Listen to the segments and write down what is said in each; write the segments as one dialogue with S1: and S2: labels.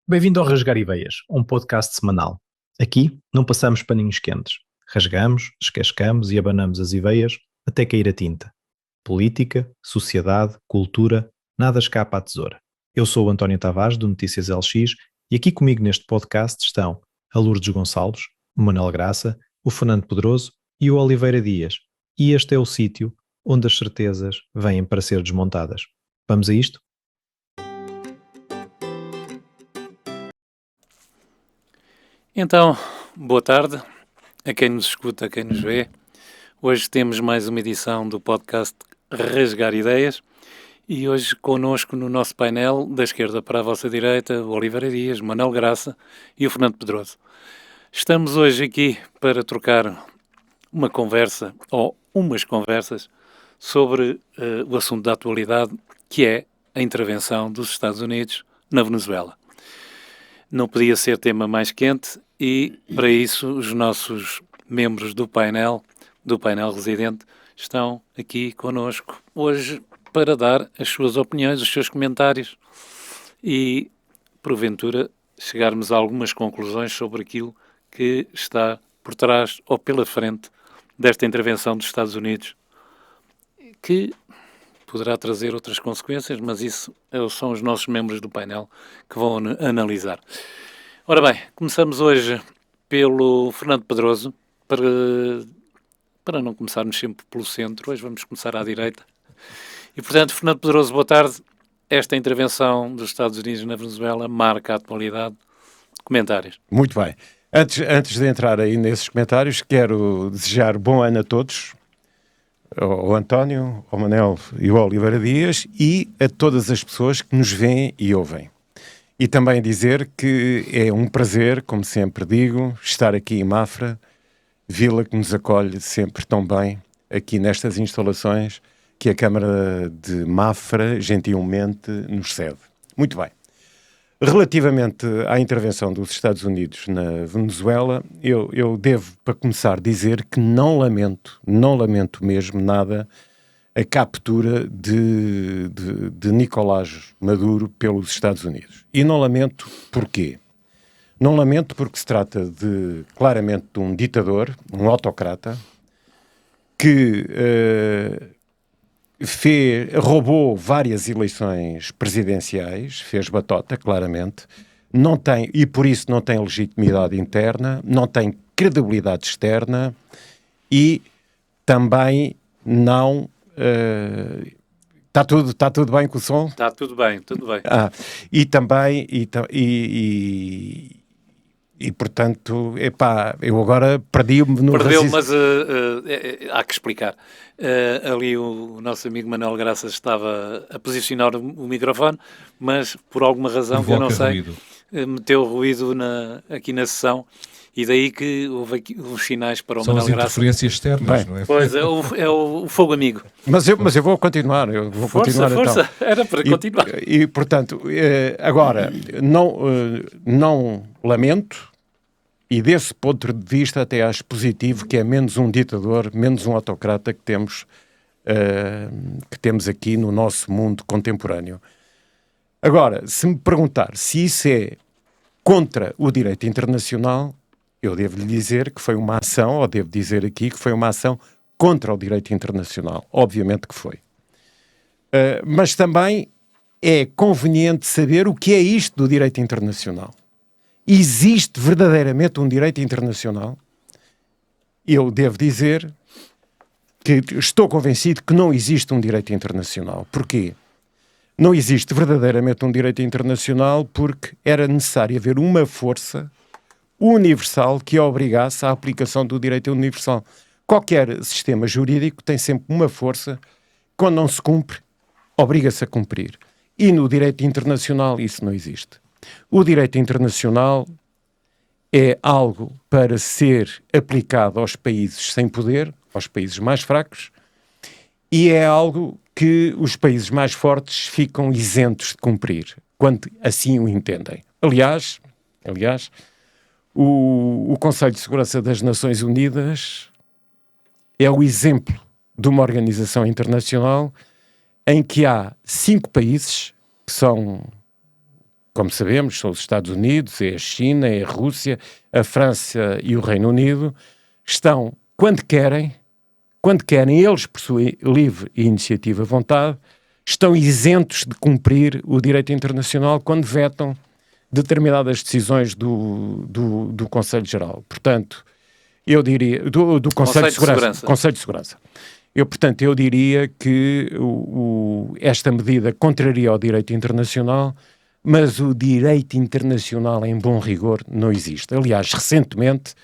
S1: Bem-vindo ao Rasgar Ideias, um podcast semanal. Aqui não passamos paninhos quentes. Rasgamos, descascamos e abanamos as ideias até cair a tinta. Política, sociedade, cultura, nada escapa à tesoura. Eu sou o António Tavares, do Notícias LX, e aqui comigo neste podcast estão a Lourdes Gonçalves, o Manuel Graça, o Fernando Pedroso e o Oliveira Dias. E este é o sítio onde as certezas vêm para ser desmontadas. Vamos a isto?
S2: Então, boa tarde a quem nos escuta, a quem nos vê. Hoje temos mais uma edição do podcast Rasgar Ideias e hoje connosco no nosso painel, da esquerda para a vossa direita, o Oliveira Dias, o Manuel Graça e o Fernando Pedroso. Estamos hoje aqui para trocar uma conversa, ou umas conversas, sobre o assunto da atualidade, que é a intervenção dos Estados Unidos na Venezuela. Não podia ser tema mais quente e, para isso, os nossos membros do painel residente, estão aqui connosco hoje para dar as suas opiniões, os seus comentários e, porventura, chegarmos a algumas conclusões sobre aquilo que está por trás ou pela frente desta intervenção dos Estados Unidos, que poderá trazer outras consequências, mas isso são os nossos membros do painel que vão analisar. Ora bem, começamos hoje pelo Fernando Pedroso, para não começarmos sempre pelo centro, hoje vamos começar à direita. E, portanto, Fernando Pedroso, boa tarde. Esta intervenção dos Estados Unidos na Venezuela marca a atualidade. Comentários.
S3: Muito bem. Antes de entrar aí nesses comentários, quero desejar bom ano a todos, ao António, ao Manel e ao Oliveira Dias e a todas as pessoas que nos veem e ouvem. E também dizer que é um prazer, como sempre digo, estar aqui em Mafra, vila que nos acolhe sempre tão bem, aqui nestas instalações que a Câmara de Mafra gentilmente nos cede. Muito bem. Relativamente à intervenção dos Estados Unidos na Venezuela, eu devo, para começar, dizer que não lamento mesmo nada a captura de Nicolás Maduro pelos Estados Unidos. E não lamento porquê? Não lamento porque se trata claramente de um ditador, um autocrata, que roubou várias eleições presidenciais, fez batota, claramente, não tem, e por isso não tem legitimidade interna, não tem credibilidade externa e também não... Está tudo bem com o som?
S2: Está tudo bem, tudo bem.
S3: E também, e portanto, eu agora perdi-me no
S2: raciocínio. Mas há que explicar. Ali o nosso amigo Manuel Graças estava a posicionar o microfone, mas por alguma razão que eu não sei, meteu ruído aqui na sessão. E daí que houve aqui os sinais para o
S4: São
S2: Manuel Graça.
S4: São as interferências externas, não é?
S2: Pois, é o fogo amigo.
S3: Mas eu vou continuar.
S2: Força.
S3: Então.
S2: Era para continuar.
S3: E portanto, agora, não lamento, e desse ponto de vista até acho positivo que é menos um ditador, menos um autocrata que temos aqui no nosso mundo contemporâneo. Agora, se me perguntar se isso é contra o direito internacional, eu devo-lhe dizer que foi uma ação, ou devo dizer aqui que foi uma ação contra o direito internacional. Obviamente que foi. Mas também é conveniente saber o que é isto do direito internacional. Existe verdadeiramente um direito internacional? Eu devo dizer que estou convencido que não existe um direito internacional. Porquê? Não existe verdadeiramente um direito internacional porque era necessário haver uma força universal que obrigasse à aplicação do direito universal. Qualquer sistema jurídico tem sempre uma força, quando não se cumpre, obriga-se a cumprir. E no direito internacional isso não existe. O direito internacional é algo para ser aplicado aos países sem poder, aos países mais fracos, e é algo que os países mais fortes ficam isentos de cumprir, quando assim o entendem. Aliás, o Conselho de Segurança das Nações Unidas é o exemplo de uma organização internacional em que há 5 países que como sabemos, são os Estados Unidos, é a China, é a Rússia, a França e o Reino Unido, estão, quando querem, eles, por sua livre e iniciativa vontade, estão isentos de cumprir o direito internacional quando vetam determinadas decisões do Conselho Geral. Portanto, eu diria... Do Conselho de Segurança. Conselho de Segurança. Portanto, eu diria que esta medida contraria o direito internacional, mas o direito internacional em bom rigor não existe. Aliás, recentemente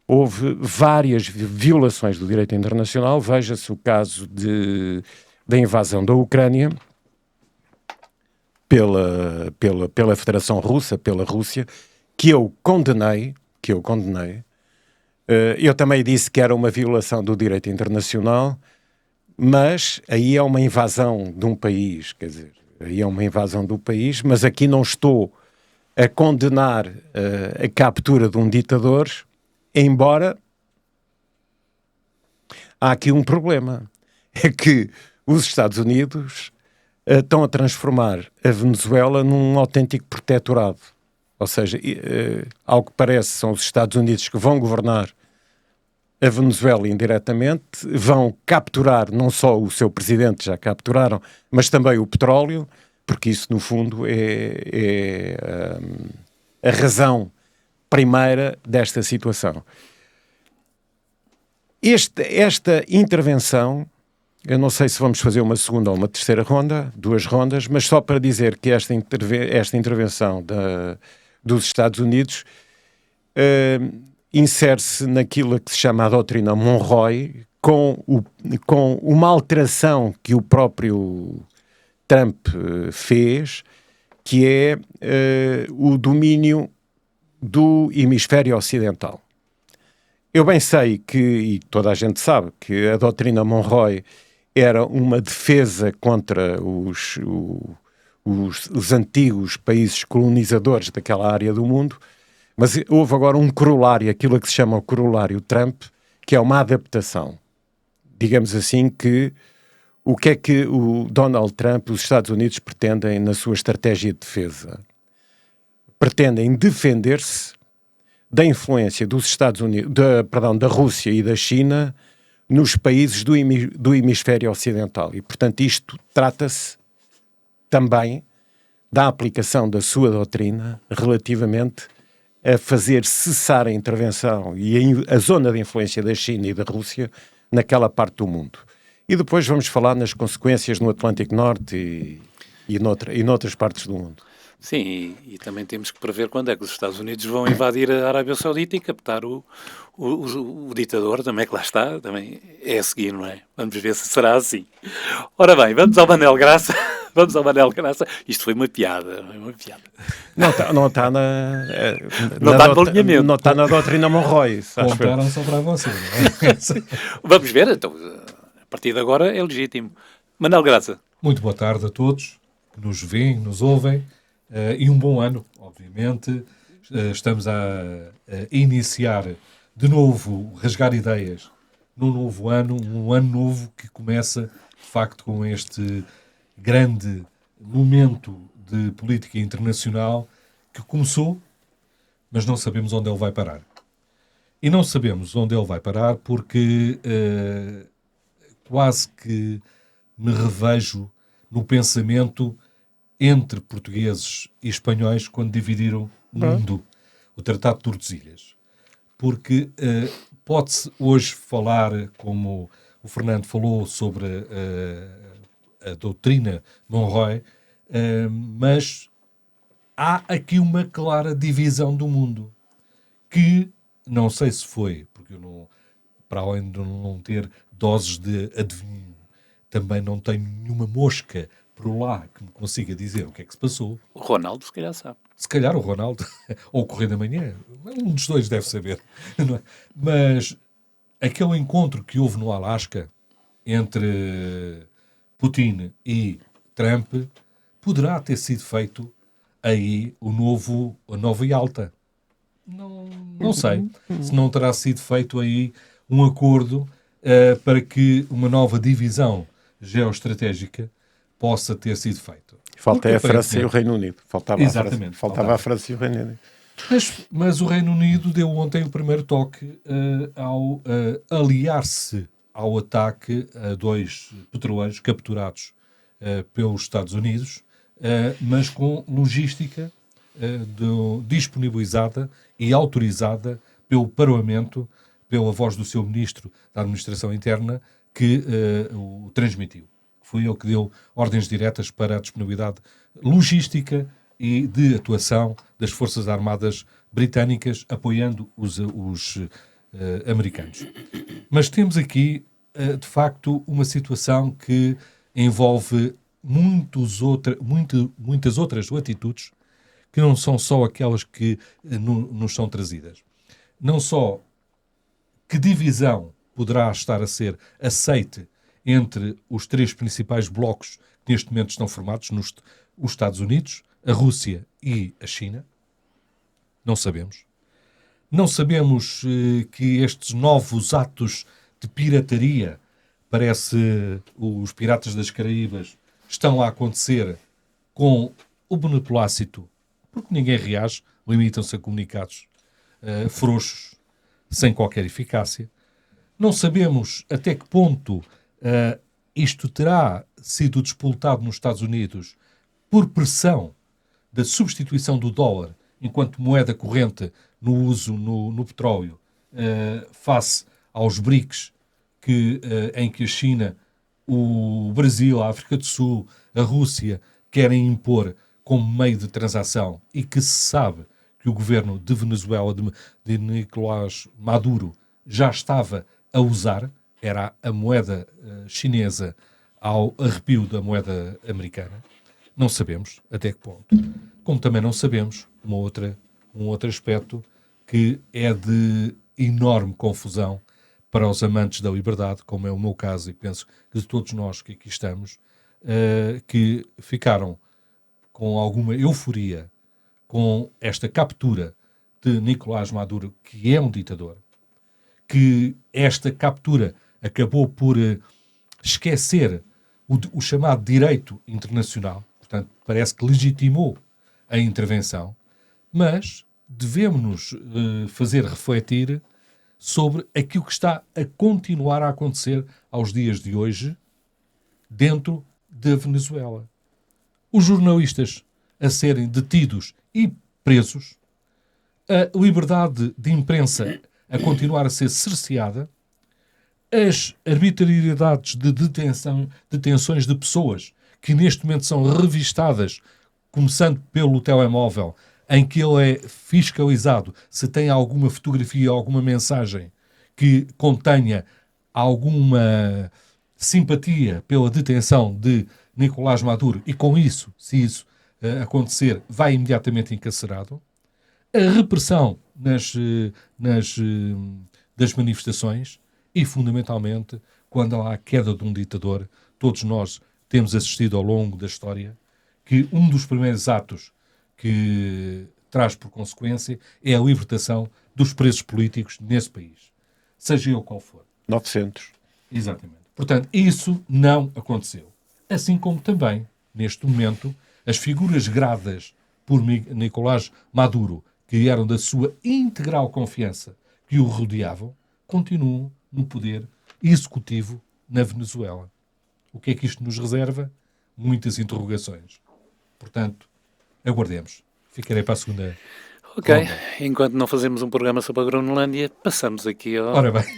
S3: houve várias violações do direito internacional. Veja-se o caso da invasão da Ucrânia pela Federação Russa, pela Rússia, que eu condenei. Eu também disse que era uma violação do direito internacional, mas aí é uma invasão de um país, quer dizer, aí é uma invasão do país, mas aqui não estou a condenar a captura de um ditador, embora há aqui um problema, é que os Estados Unidos estão a transformar a Venezuela num autêntico protetorado. Ou seja, ao que parece, são os Estados Unidos que vão governar a Venezuela indiretamente, vão capturar não só o seu presidente, já capturaram, mas também o petróleo, porque isso, no fundo, é a razão primeira desta situação. Esta intervenção, eu não sei se vamos fazer uma segunda ou uma terceira ronda, 2 rondas, mas só para dizer que esta intervenção dos Estados Unidos insere-se naquilo que se chama a doutrina Monroe, com uma alteração que o próprio Trump fez, que é o domínio do hemisfério ocidental. Eu bem sei que, e toda a gente sabe, que a doutrina Monroe era uma defesa contra os antigos países colonizadores daquela área do mundo, mas houve agora um corolário, aquilo que se chama o corolário Trump, que é uma adaptação. Digamos assim que o que é que o Donald Trump, os Estados Unidos, pretendem na sua estratégia de defesa? Pretendem defender-se da influência dos Estados Unidos, da Rússia e da China nos países do hemisfério ocidental. E, portanto, isto trata-se também da aplicação da sua doutrina relativamente a fazer cessar a intervenção e a zona de influência da China e da Rússia naquela parte do mundo. E depois vamos falar nas consequências no Atlântico Norte e noutras partes do mundo.
S2: Sim, e também temos que prever quando é que os Estados Unidos vão invadir a Arábia Saudita e captar o ditador, também é que lá está, também é a seguir, não é? Vamos ver se será assim. Ora bem, vamos ao Manel Graça. Vamos ao Manel Graça. Isto foi uma piada, não é uma piada.
S3: Não está
S2: não está
S3: na doutrina Monroe.
S4: Contaram só para você, não é?
S2: Vamos ver, então, a partir de agora é legítimo. Manel Graça.
S4: Muito boa tarde a todos que nos veem, nos ouvem. E um bom ano, obviamente. Estamos a iniciar de novo, rasgar ideias num novo ano, um ano novo que começa, de facto, com este grande momento de política internacional que começou, mas não sabemos onde ele vai parar. E não sabemos onde ele vai parar porque quase que me revejo no pensamento entre portugueses e espanhóis quando dividiram o mundo, o Tratado de Tordesilhas. Porque pode-se hoje falar, como o Fernando falou, sobre a doutrina Monroe, mas há aqui uma clara divisão do mundo, que não sei se foi, porque eu não, para além de não ter doses de adivinho, também não tenho nenhuma mosca por lá que me consiga dizer o que é que se passou.
S2: O Ronaldo se calhar sabe.
S4: Se calhar o Ronaldo, ou o Correio da Manhã, um dos dois deve saber. Não é? Mas aquele encontro que houve no Alasca entre Putin e Trump poderá ter sido feito aí a nova Yalta. Não sei se não terá sido feito aí um acordo para que uma nova divisão geoestratégica possa ter sido feito.
S3: Falta a França e o Reino Unido. Faltava a França e o Reino Unido.
S4: Mas o Reino Unido deu ontem o primeiro toque ao aliar-se ao ataque a 2 petroleiros capturados pelos Estados Unidos, mas com logística disponibilizada e autorizada pelo Parlamento, pela voz do seu Ministro da Administração Interna, que o transmitiu. Foi ele que deu ordens diretas para a disponibilidade logística e de atuação das Forças Armadas britânicas, apoiando os americanos. Mas temos aqui, de facto, uma situação que envolve muitas outras latitudes que não são só aquelas que nos são trazidas. Não só que divisão poderá estar a ser aceite entre os 3 principais blocos que neste momento estão formados, os Estados Unidos, a Rússia e a China. Não sabemos. Não sabemos que estes novos atos de pirataria, parece os Piratas das Caraíbas, estão a acontecer com o beneplácito, porque ninguém reage, limitam-se a comunicados frouxos, sem qualquer eficácia. Não sabemos até que ponto isto terá sido despoltado nos Estados Unidos por pressão da substituição do dólar enquanto moeda corrente no uso no petróleo face aos BRICS em que a China, o Brasil, a África do Sul, a Rússia querem impor como meio de transação e que se sabe que o governo de Venezuela, de Nicolás Maduro, já estava a usar, era a moeda chinesa ao arrepio da moeda americana. Não sabemos até que ponto. Como também não sabemos um outro aspecto que é de enorme confusão para os amantes da liberdade, como é o meu caso, e penso que de todos nós que aqui estamos, que ficaram com alguma euforia com esta captura de Nicolás Maduro, que é um ditador, que esta captura acabou por esquecer o chamado direito internacional, portanto, parece que legitimou a intervenção, mas devemos-nos fazer refletir sobre aquilo que está a continuar a acontecer aos dias de hoje dentro da Venezuela. Os jornalistas a serem detidos e presos, a liberdade de imprensa a continuar a ser cerceada, as arbitrariedades de detenções de pessoas que neste momento são revistadas, começando pelo telemóvel, em que ele é fiscalizado se tem alguma fotografia, alguma mensagem que contenha alguma simpatia pela detenção de Nicolás Maduro, e com isso, se isso acontecer, vai imediatamente encarcerado. A repressão das manifestações e, fundamentalmente, quando há a queda de um ditador, todos nós temos assistido ao longo da história que um dos primeiros atos que traz por consequência é a libertação dos presos políticos nesse país, seja ele qual for.
S3: 900.
S4: Exatamente. Portanto, isso não aconteceu. Assim como também, neste momento, as figuras gradas por Nicolás Maduro, que eram da sua integral confiança, que o rodeavam, continuam no poder executivo na Venezuela. O que é que isto nos reserva? Muitas interrogações. Portanto, aguardemos. Ficarei para a segunda.
S2: Ok, enquanto não fazemos um programa sobre a Groenlândia, passamos aqui ao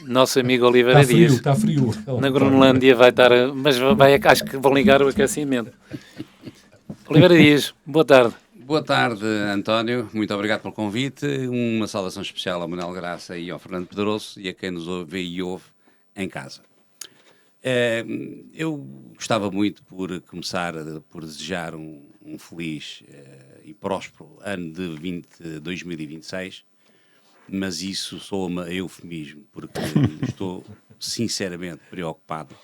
S2: nosso amigo Oliveira Dias.
S4: Está frio.
S2: Na Groenlândia vai estar, mas acho que vão ligar o aquecimento. Oliveira Dias, boa tarde.
S5: Boa tarde, António. Muito obrigado pelo convite. Uma saudação especial ao Manuel Graça e ao Fernando Pedroso e a quem nos ouve e ouve em casa. Eu gostava muito por começar por desejar um feliz e próspero ano de 2026, mas isso soa-me a eufemismo, porque estou sinceramente preocupado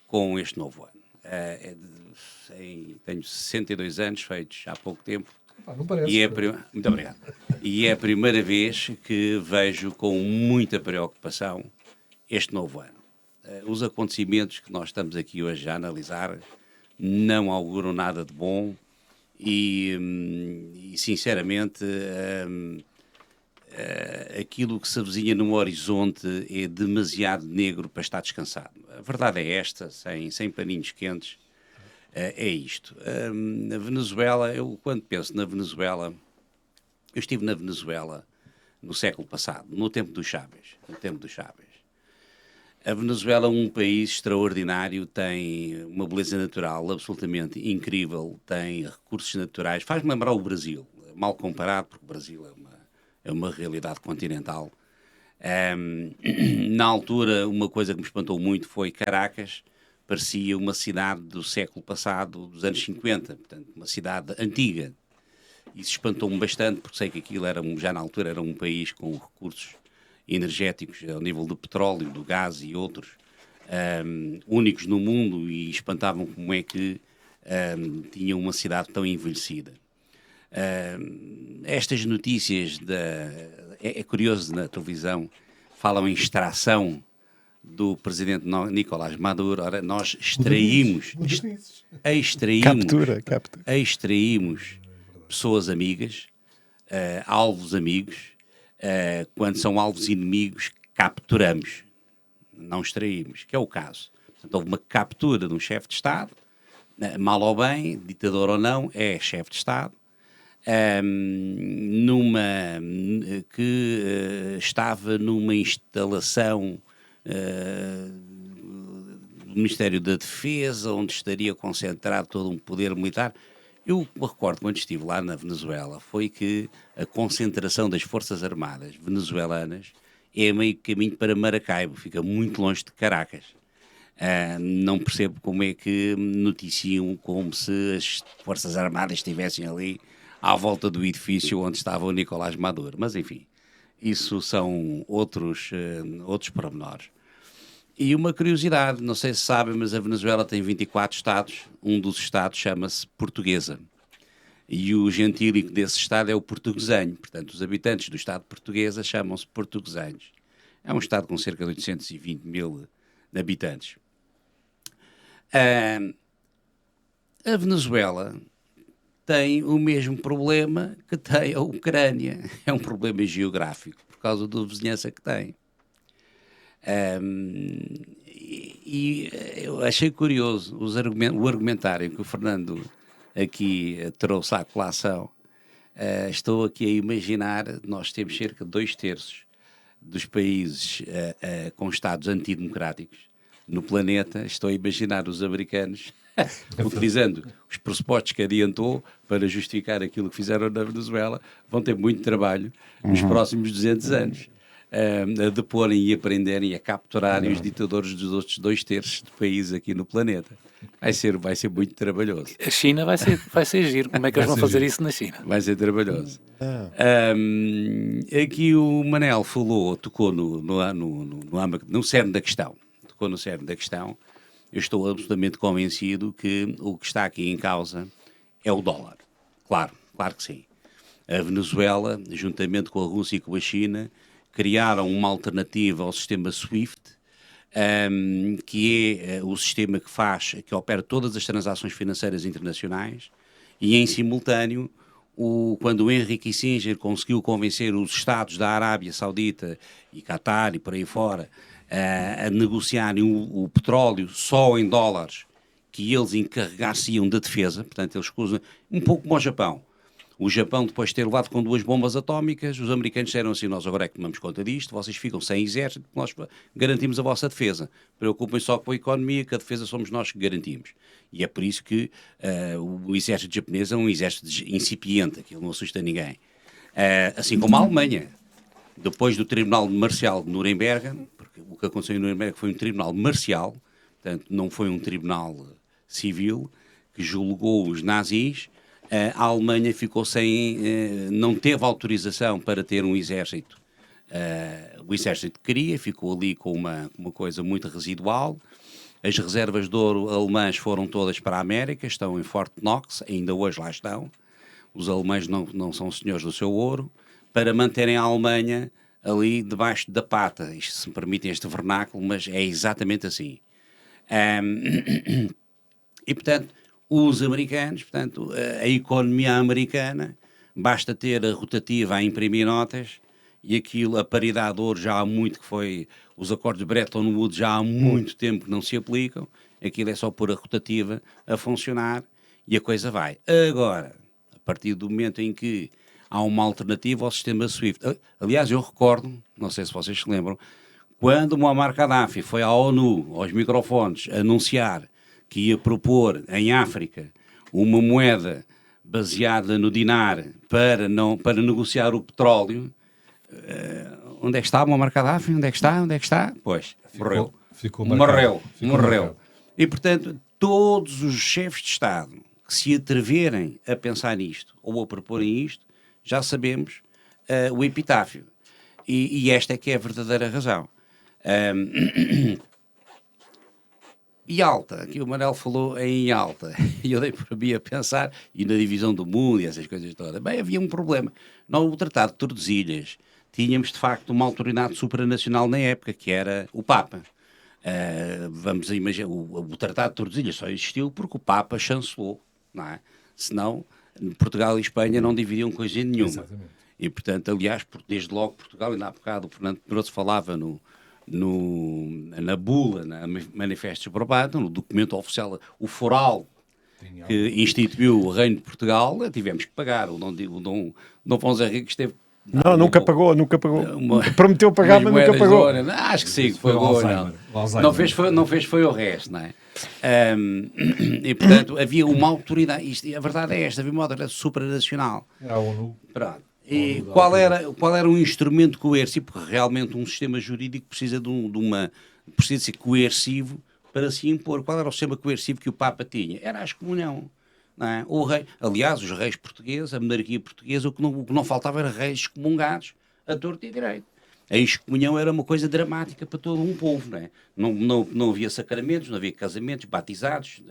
S5: com este novo ano. Tenho 62 anos, feitos há pouco tempo.
S4: Não parece.
S5: Muito obrigado. E é a primeira vez que vejo com muita preocupação este novo ano. Os acontecimentos que nós estamos aqui hoje a analisar não auguram nada de bom e sinceramente, aquilo que se avizinha no horizonte é demasiado negro para estar descansado. A verdade é esta, sem paninhos quentes, é isto. Na Venezuela, eu quando penso na Venezuela, eu estive na Venezuela no século passado, no tempo do Chávez. A Venezuela é um país extraordinário, tem uma beleza natural absolutamente incrível, tem recursos naturais, faz-me lembrar o Brasil, mal comparado, porque o Brasil é uma realidade continental. Na altura, uma coisa que me espantou muito foi Caracas, parecia uma cidade do século passado, dos anos 50, portanto, uma cidade antiga. Isso espantou-me bastante, porque sei que aquilo já na altura era um país com recursos energéticos ao nível do petróleo, do gás e outros, únicos no mundo, e espantavam como é que tinha uma cidade tão envelhecida. Estas notícias, é curioso, na televisão, falam em extração do presidente Nicolás Maduro. Ora, nós extraímos pessoas amigas, alvos amigos. Quando são alvos inimigos, capturamos, não extraímos, que é o caso. Portanto, houve uma captura de um chefe de Estado, mal ou bem, ditador ou não, é chefe de Estado, que estava numa instalação do Ministério da Defesa, onde estaria concentrado todo um poder militar. Eu me recordo, quando estive lá na Venezuela, foi que a concentração das Forças Armadas venezuelanas é meio caminho para Maracaibo, fica muito longe de Caracas. Não percebo como é que noticiam como se as Forças Armadas estivessem ali à volta do edifício onde estava o Nicolás Maduro. Mas, enfim, isso são outros pormenores. E uma curiosidade, não sei se sabem, mas a Venezuela tem 24 estados. Um dos estados chama-se Portuguesa. E o gentílico desse estado é o portuguesenho. Portanto, os habitantes do estado Portuguesa chamam-se portuguesenhos. É um estado com cerca de 820 mil habitantes. A Venezuela tem o mesmo problema que tem a Ucrânia. É um problema geográfico, por causa da vizinhança que tem. E eu achei curioso o argumentário que o Fernando aqui trouxe à colação. Estou aqui a imaginar, nós temos cerca de 2/3 dos países com estados antidemocráticos no planeta. Estou a imaginar os americanos utilizando os pressupostos que adiantou para justificar aquilo que fizeram na Venezuela. Vão ter muito trabalho nos próximos 200 anos. A deporem e aprenderem a capturarem os ditadores dos outros 2/3 do país aqui no planeta. Vai ser muito trabalhoso.
S2: A China vai ser giro. Como é que eles vão fazer isso na China?
S5: Vai ser trabalhoso. Aqui o Manel tocou no cerne da questão. Tocou no cerne da questão. Eu estou absolutamente convencido que o que está aqui em causa é o dólar. Claro que sim. A Venezuela, juntamente com a Rússia e com a China, criaram uma alternativa ao sistema SWIFT, que é o sistema que opera todas as transações financeiras internacionais, e em simultâneo, quando o Henry Kissinger conseguiu convencer os Estados da Arábia Saudita e Qatar e por aí fora a negociarem o petróleo só em dólares, que eles encarregassem da defesa, portanto eles usam um pouco como o Japão. O Japão, depois de ter levado com 2 bombas atómicas, os americanos disseram assim: nós agora é que tomamos conta disto, vocês ficam sem exército, nós garantimos a vossa defesa. Preocupem-se só com a economia, que a defesa somos nós que garantimos. E é por isso que o exército japonês é um exército incipiente, aquilo não assusta ninguém. Assim como a Alemanha. Depois do Tribunal Marcial de Nuremberg, porque o que aconteceu em Nuremberg foi um tribunal marcial, portanto não foi um tribunal civil, que julgou os nazis. A Alemanha ficou não teve autorização para ter um exército. O exército queria, ficou ali com uma coisa muito residual. As reservas de ouro alemãs foram todas para a América, estão em Fort Knox, ainda hoje lá estão. Os alemães não são senhores do seu ouro, para manterem a Alemanha ali debaixo da pata. Isto, se me permitem este vernáculo, mas é exatamente assim. E, portanto, os americanos, portanto, a economia americana, basta ter a rotativa a imprimir notas e aquilo, a paridade de ouro já há muito que foi, os acordos de Bretton Woods já há muito tempo que não se aplicam, aquilo é só pôr a rotativa a funcionar e a coisa vai. Agora, a partir do momento em que há uma alternativa ao sistema SWIFT, aliás, eu recordo, não sei se vocês se lembram, quando Muammar Gaddafi foi à ONU, aos microfones, anunciar que ia propor em África uma moeda baseada no dinar para negociar o petróleo, onde é que está Muammar Gaddafi? Onde é que está? Pois, morreu. Morreu. E, portanto, todos os chefes de Estado que se atreverem a pensar nisto ou a proporem isto, já sabemos o epitáfio. E esta é que é a verdadeira razão. Yalta, aqui o Manel falou em Yalta, e eu dei por mim a pensar, e na divisão do mundo e essas coisas todas. Bem, havia um problema. No Tratado de Tordesilhas, tínhamos de facto uma autoridade supranacional na época, que era o Papa. Vamos imaginar, o Tratado de Tordesilhas só existiu porque o Papa chancelou, não é? Senão, Portugal e Espanha não dividiam coisa nenhuma. Exatamente. E, portanto, aliás, desde logo Portugal, ainda há bocado o Fernando Pedroso falava na bula, na Manifesto Bourbon, no documento oficial, o foral que instituiu o Reino de Portugal, tivemos que pagar. O Dom Afonso Henriques esteve...
S3: Nunca pagou. Prometeu pagar, mas nunca pagou.
S5: Acho que sim, que pagou. Não fez foi o resto, não é? E, portanto, havia uma autoridade, a verdade é esta, havia uma autoridade supranacional.
S4: Era a ONU.
S5: Pronto. E qual era o instrumento coercivo? Porque realmente um sistema jurídico precisa precisa ser coercivo para se impor. Qual era o sistema coercivo que o Papa tinha? Era a excomunhão. Não é? O rei, aliás, os reis portugueses, a monarquia portuguesa, o que não faltava era reis excomungados a torto e direito. A excomunhão era uma coisa dramática para todo um povo. Não é? Não havia sacramentos, não havia casamentos, batizados,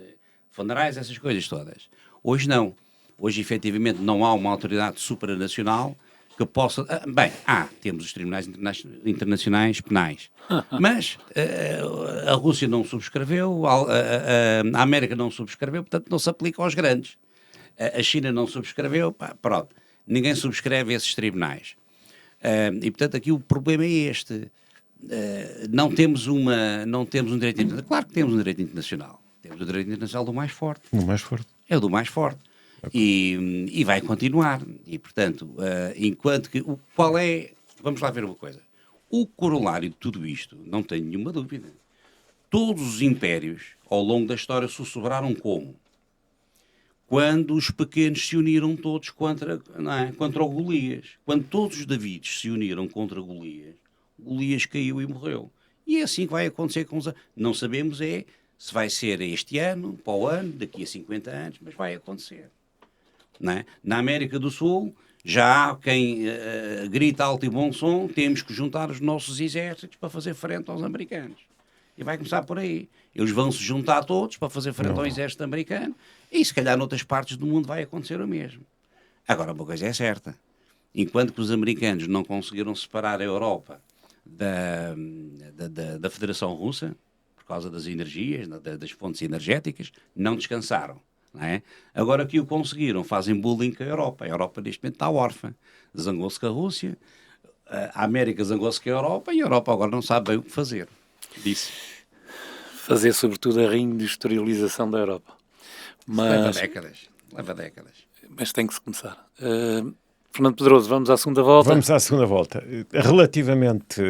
S5: funerais, essas coisas todas. Hoje não. Hoje, efetivamente, não há uma autoridade supranacional que possa... temos os tribunais internacionais penais. Mas a Rússia não subscreveu, a América não subscreveu, portanto não se aplica aos grandes. A China não subscreveu, pronto. Ninguém subscreve esses tribunais. E, portanto, aqui o problema é este. Não temos um direito internacional. Claro que temos um direito internacional. Temos o direito internacional do mais forte.
S3: Do mais forte.
S5: É o do mais forte. E vai continuar. E, portanto, enquanto que... Vamos lá ver uma coisa. O corolário de tudo isto, não tenho nenhuma dúvida. Todos os impérios, ao longo da história, sussurraram como? Quando os pequenos se uniram todos contra o Golias. Quando todos os Davides se uniram contra Golias, Golias caiu e morreu. E é assim que vai acontecer com os... Não sabemos se vai ser este ano, para o ano, daqui a 50 anos, mas vai acontecer. Não é? Na América do Sul já há quem grita alto e bom som, temos que juntar os nossos exércitos para fazer frente aos americanos. E vai começar por aí. Eles vão se juntar todos para fazer frente ao exército americano e se calhar noutras partes do mundo vai acontecer o mesmo. Agora, uma coisa é certa. Enquanto que os americanos não conseguiram separar a Europa da Federação Russa, por causa das energias, das fontes energéticas, não descansaram. Não é? Agora que o conseguiram, fazem bullying com a Europa. A Europa neste momento está órfã. Zangou-se com a Rússia, a América zangou-se com a Europa e a Europa agora não sabe bem o que fazer. Disse.
S2: Fazer sobretudo a reindustrialização da Europa. Mas...
S5: Leva décadas.
S2: Mas tem que se começar. Fernando Pedroso, vamos à segunda volta?
S3: Vamos à segunda volta. Relativamente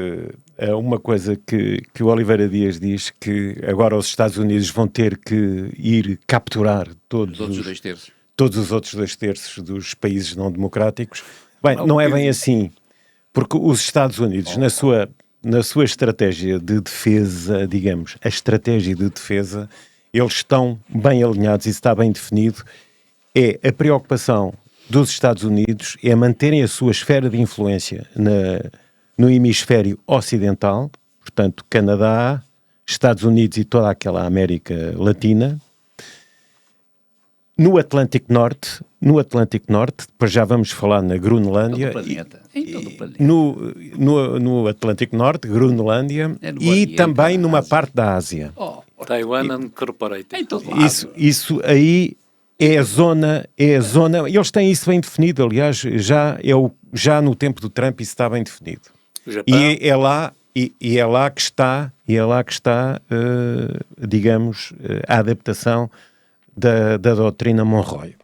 S3: a uma coisa que o Oliveira Dias diz, que agora os Estados Unidos vão ter que ir capturar todos os outros 2/3 dos países não democráticos. Bem, não é bem assim, porque os Estados Unidos, na sua estratégia de defesa, digamos, a estratégia de defesa, eles estão bem alinhados e está bem definido. É a preocupação dos Estados Unidos é manterem a sua esfera de influência no hemisfério ocidental, portanto, Canadá, Estados Unidos e toda aquela América Latina. No Atlântico Norte, depois já vamos falar na Groenlândia.
S5: Em todo o planeta.
S3: No Atlântico Norte, Groenlândia e também numa parte da Ásia.
S2: Taiwan Incorporated.
S5: Em todo lado.
S3: Isso aí é a zona, eles têm isso bem definido, aliás, já no tempo do Trump isso está bem definido.
S2: O Japão.
S3: E é lá que está, digamos, a adaptação da doutrina Monroe.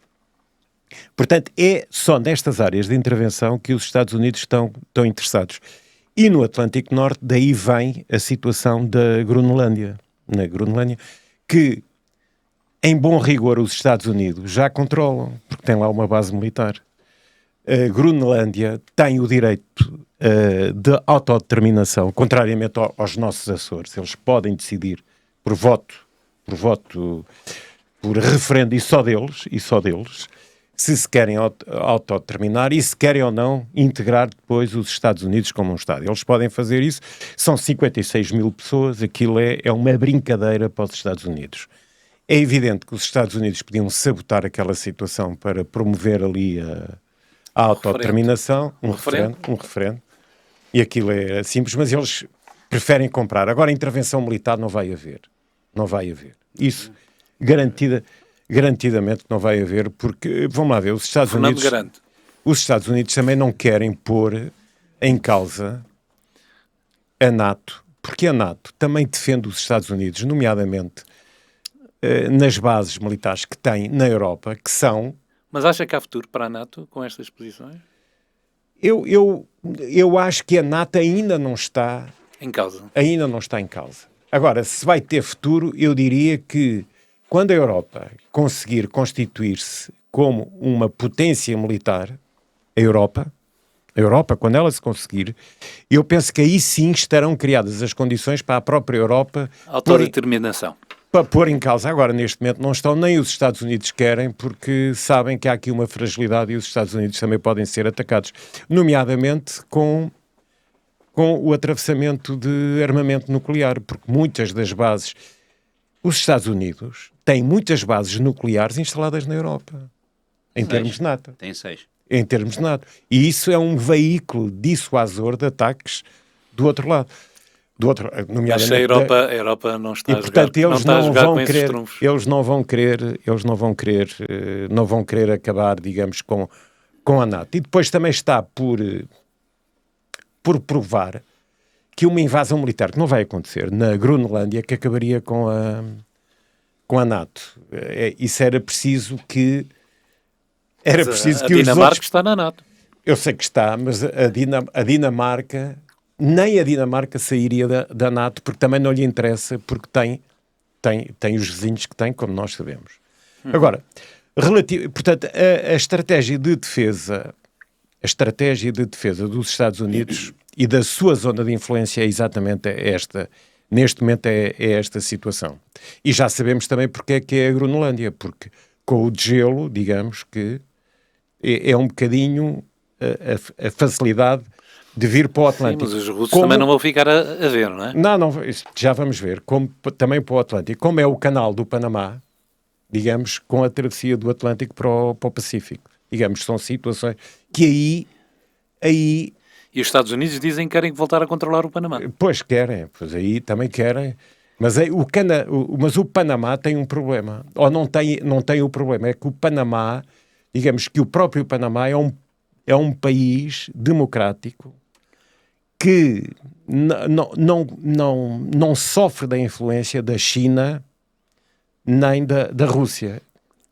S3: Portanto, é só nestas áreas de intervenção que os Estados Unidos estão interessados. E no Atlântico Norte, daí vem a situação da Groenlândia. Na Groenlândia, que, em bom rigor, os Estados Unidos já controlam, porque tem lá uma base militar. A Groenlândia tem o direito de autodeterminação, contrariamente aos nossos Açores. Eles podem decidir por referendo, e só deles, se querem autodeterminar e se querem ou não integrar depois os Estados Unidos como um Estado. Eles podem fazer isso, são 56 mil pessoas, aquilo é uma brincadeira para os Estados Unidos. É evidente que os Estados Unidos podiam sabotar aquela situação para promover ali a autodeterminação, um referendo, e aquilo é simples, mas eles preferem comprar. Agora, a intervenção militar não vai haver. Isso, garantidamente não vai haver, porque, vamos lá ver, os Estados Unidos também não querem pôr em causa a NATO, porque a NATO também defende os Estados Unidos, nomeadamente nas bases militares que tem na Europa, que são...
S2: Mas acha que há futuro para a NATO com estas posições?
S3: Eu acho que a NATO ainda não está
S2: em causa.
S3: Agora, se vai ter futuro, eu diria que quando a Europa conseguir constituir-se como uma potência militar, a Europa, quando ela se conseguir, eu penso que aí sim estarão criadas as condições para a própria Europa
S2: autodeterminação.
S3: Para pôr em causa. Agora, neste momento, não estão, nem os Estados Unidos querem, porque sabem que há aqui uma fragilidade e os Estados Unidos também podem ser atacados, nomeadamente com o atravessamento de armamento nuclear, porque muitas das bases... Os Estados Unidos têm muitas bases nucleares instaladas na Europa, em termos de NATO.
S5: Tem 6.
S3: Em termos de NATO. E isso é um veículo dissuasor de ataques do outro lado.
S2: Mas a Europa não está a jogar,
S3: eles
S2: não está a jogar com esses trunfos.
S3: Eles não vão querer acabar, digamos, com a NATO. E depois também está por provar que uma invasão militar, que não vai acontecer, na Groenlândia, que acabaria com a NATO. Isso era preciso que...
S2: A Dinamarca está na NATO.
S3: Eu sei que está, mas a Dinamarca... Nem a Dinamarca sairia da NATO, porque também não lhe interessa, porque tem os vizinhos que tem, como nós sabemos. Agora, portanto, a estratégia de defesa dos Estados Unidos e da sua zona de influência é exatamente esta. Neste momento é esta situação. E já sabemos também porque é que é a Groenlândia, porque com o gelo, digamos que é um bocadinho a facilidade de vir para o Atlântico.
S2: Sim, mas os russos também não vão ficar a ver, não é?
S3: Não, já vamos ver. Também para o Atlântico. Como é o canal do Panamá, digamos, com a travessia do Atlântico para o Pacífico. Digamos, são situações que aí...
S2: E os Estados Unidos dizem que querem voltar a controlar o Panamá.
S3: Pois querem, pois aí também querem. Mas o Panamá tem um problema. Ou não tem o problema. É que o Panamá, digamos que o próprio Panamá é um país democrático que não sofre da influência da China nem da Rússia.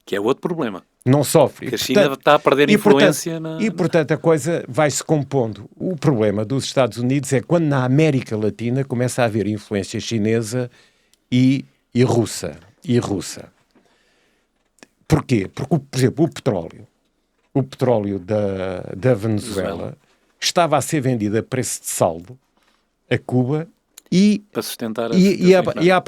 S2: Que é outro problema.
S3: Não sofre.
S2: Porque a China está a perder influência na...
S3: E, portanto, a coisa vai-se compondo. O problema dos Estados Unidos é quando na América Latina começa a haver influência chinesa e russa. Porquê? Porque, por exemplo, o petróleo da Venezuela está a ser vendido a preço de saldo a Cuba
S2: para sustentar
S3: à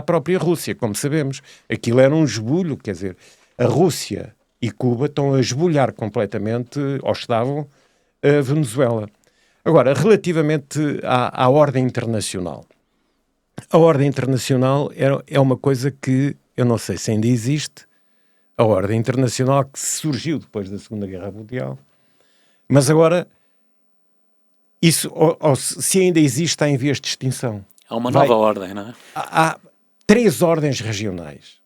S3: própria Rússia, como sabemos. Aquilo era um esbulho, quer dizer, a Rússia e Cuba estão a esbulhar completamente, ou estavam, a Venezuela. Agora, relativamente à ordem internacional. A ordem internacional é uma coisa que, eu não sei se ainda existe, a ordem internacional que surgiu depois da Segunda Guerra Mundial, mas agora, isso, se ainda existe, está em vias de extinção.
S2: Há uma nova ordem, não é?
S3: 3 ordens regionais.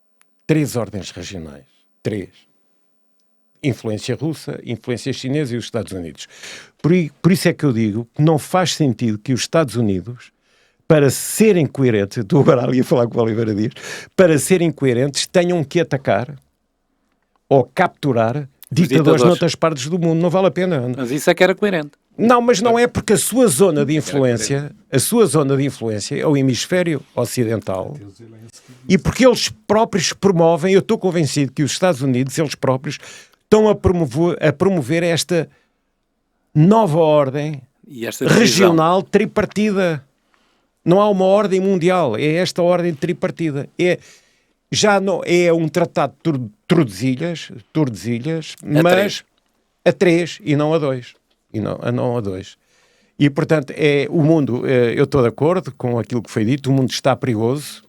S3: 3 ordens regionais. 3. Influência russa, influência chinesa e os Estados Unidos. Por isso é que eu digo que não faz sentido que os Estados Unidos, para serem coerentes, eu estou agora ali a falar com o Oliveira Dias, para serem coerentes, tenham que atacar ou capturar ditadores noutras partes do mundo. Não vale a pena.
S2: Mas isso é que era coerente.
S3: Não, mas não é, porque a sua zona de influência é o hemisfério ocidental, e porque eles próprios promovem, eu estou convencido que os Estados Unidos, eles próprios, estão a promover esta nova ordem regional tripartida. Não há uma ordem mundial, é esta ordem tripartida. Já não é um tratado de Tordesilhas, mas a 3 e não a 2. Não a 2. E, portanto, o mundo, eu estou de acordo com aquilo que foi dito, o mundo está perigoso,